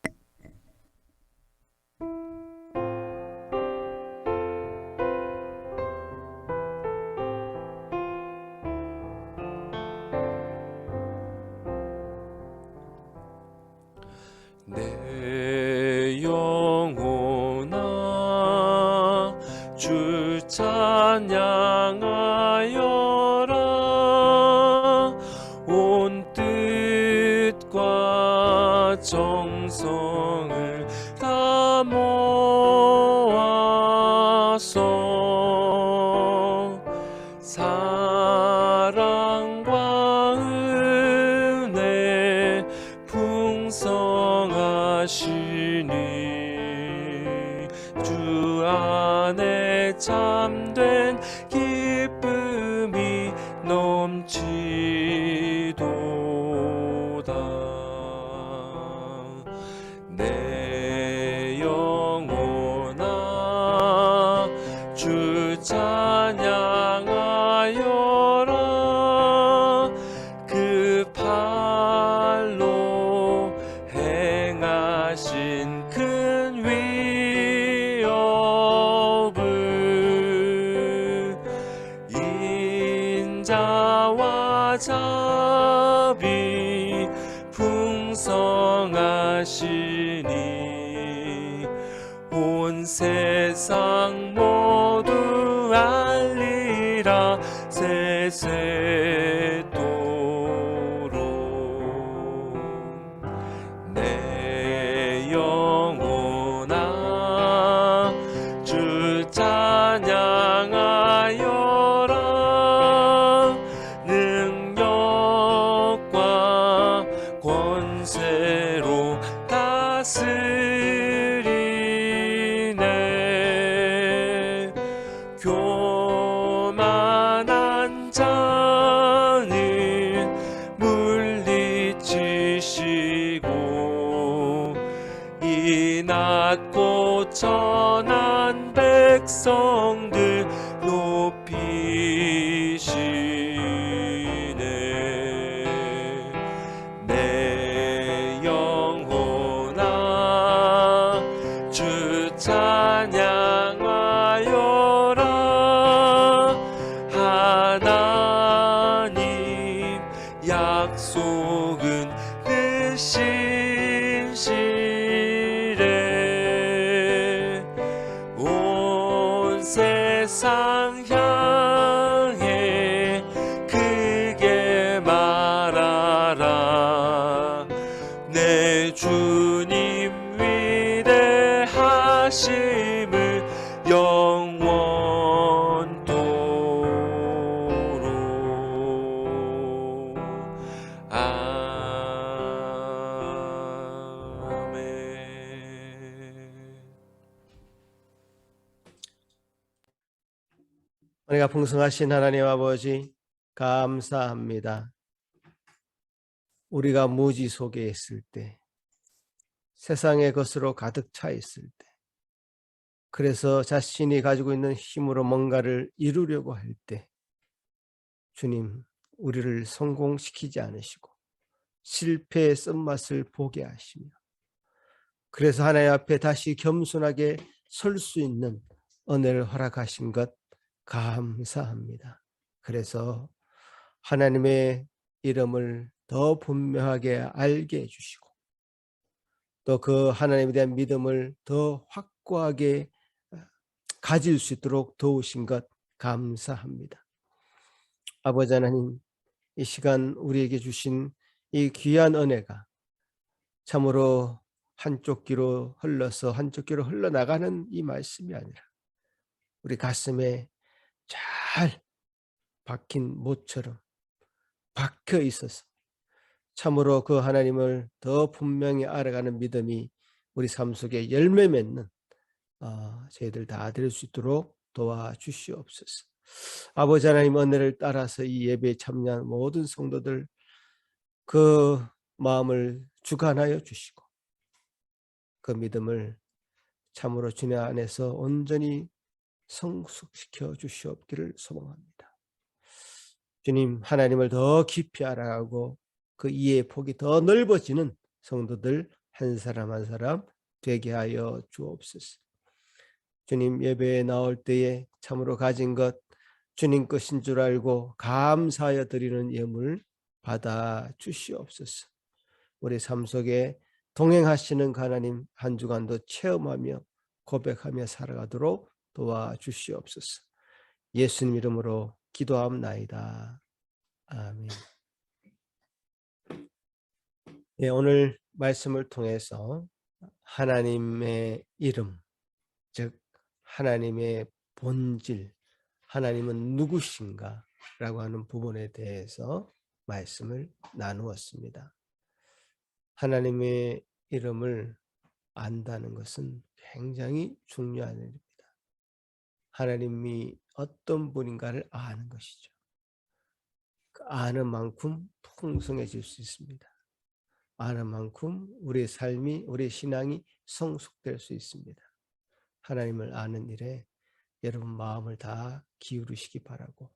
내 영혼아 주 찬양하여라. 온 뜻과 정성을 다 모아서 사랑과 은혜 풍성하시니 주 안에 참된 기쁨이 넘치도다. 내 영혼아 하신 큰 위협을 인자와 자비 풍성하시니 온 세상 모두 알리라 세세토록. 내 영혼아 주 찬양하여라. 능력과 권세로 다스리네. 교만한 자는 물리치시고 이 낮고 천한 백성들 높이시네. 내 영혼아 주 찬양하여라. 하나님 약속은 그 신실해. 온 세상 향해 크게 말하라. 내 주님 위대하심을 영원토록. 아멘. 은혜가 풍성하신 하나님 아버지 감사합니다. 우리가 무지 속에 있을 때, 세상의 것으로 가득 차 있을 때, 그래서 자신이 가지고 있는 힘으로 뭔가를 이루려고 할 때, 주님 우리를 성공시키지 않으시고 실패의 쓴맛을 보게 하시며, 그래서 하나님 앞에 다시 겸손하게 설 수 있는 은혜를 허락하신 것 감사합니다. 그래서 하나님의 이름을 더 분명하게 알게 해주시고, 또 그 하나님에 대한 믿음을 더 확고하게 가질 수 있도록 도우신 것 감사합니다. 아버지 하나님, 이 시간 우리에게 주신 이 귀한 은혜가 참으로 한쪽 귀로 흘러서 한쪽 귀로 흘러나가는 이 말씀이 아니라 우리 가슴에 잘 박힌 못처럼 박혀 있어서 참으로 그 하나님을 더 분명히 알아가는 믿음이 우리 삶 속에 열매 맺는 저희들 다 될 수 있도록 도와주시옵소서. 아버지 하나님 은혜를 따라서 이 예배에 참여한 모든 성도들 그 마음을 주관하여 주시고 그 믿음을 참으로 주님 안에서 온전히 성숙시켜 주시옵기를 소망합니다. 주님, 하나님을 더 깊이 알아가고 그 이해의 폭이 더 넓어지는 성도들 한 사람 한 사람 되게 하여 주옵소서. 주님, 예배에 나올 때에 참으로 가진 것 주님 것인 줄 알고 감사하여 드리는 예물 받아 주시옵소서. 우리 삶 속에 동행하시는 하나님 한 주간도 체험하며 고백하며 살아가도록 도와주시옵소서. 예수님 이름으로 기도합나이다. 아멘. 네, 오늘 말씀을 통해서 하나님의 이름, 즉 하나님의 본질, 하나님은 누구신가 라고 하는 부분에 대해서 말씀을 나누었습니다. 하나님의 이름을 안다는 것은 굉장히 중요한 일입니다. 하나님이 어떤 분인가를 아는 것이죠. 그 아는 만큼 풍성해질 수 있습니다. 아는 만큼 우리의 삶이, 우리의 신앙이 성숙될 수 있습니다. 하나님을 아는 일에 여러분 마음을 다 기울이시기 바라고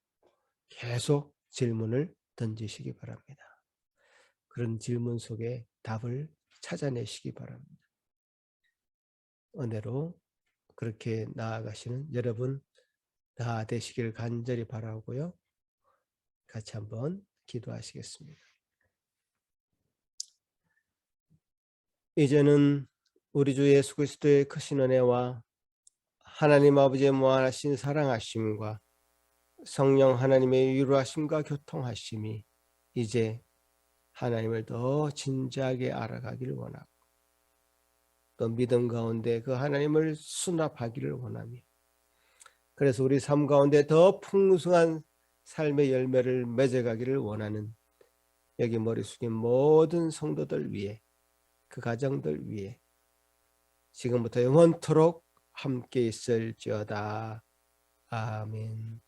계속 질문을 던지시기 바랍니다. 그런 질문 속에 답을 찾아내시기 바랍니다. 은혜로 그렇게 나아가시는 여러분 다 되시길 간절히 바라고요. 같이 한번 기도하시겠습니다. 이제는 우리 주 예수 그리스도의 크신 은혜와 하나님 아버지의 무한하신 사랑하심과 성령 하나님의 위로하심과 교통하심이 이제 하나님을 더 진지하게 알아가기를 원하고 또 믿음 가운데 그 하나님을 수납하기를 원하며 그래서 우리 삶 가운데 더 풍성한 삶의 열매를 맺어가기를 원하는 여기 머리 숙인 모든 성도들 위해 그 가정들 위해 지금부터 영원토록 함께 있을지어다. 아멘.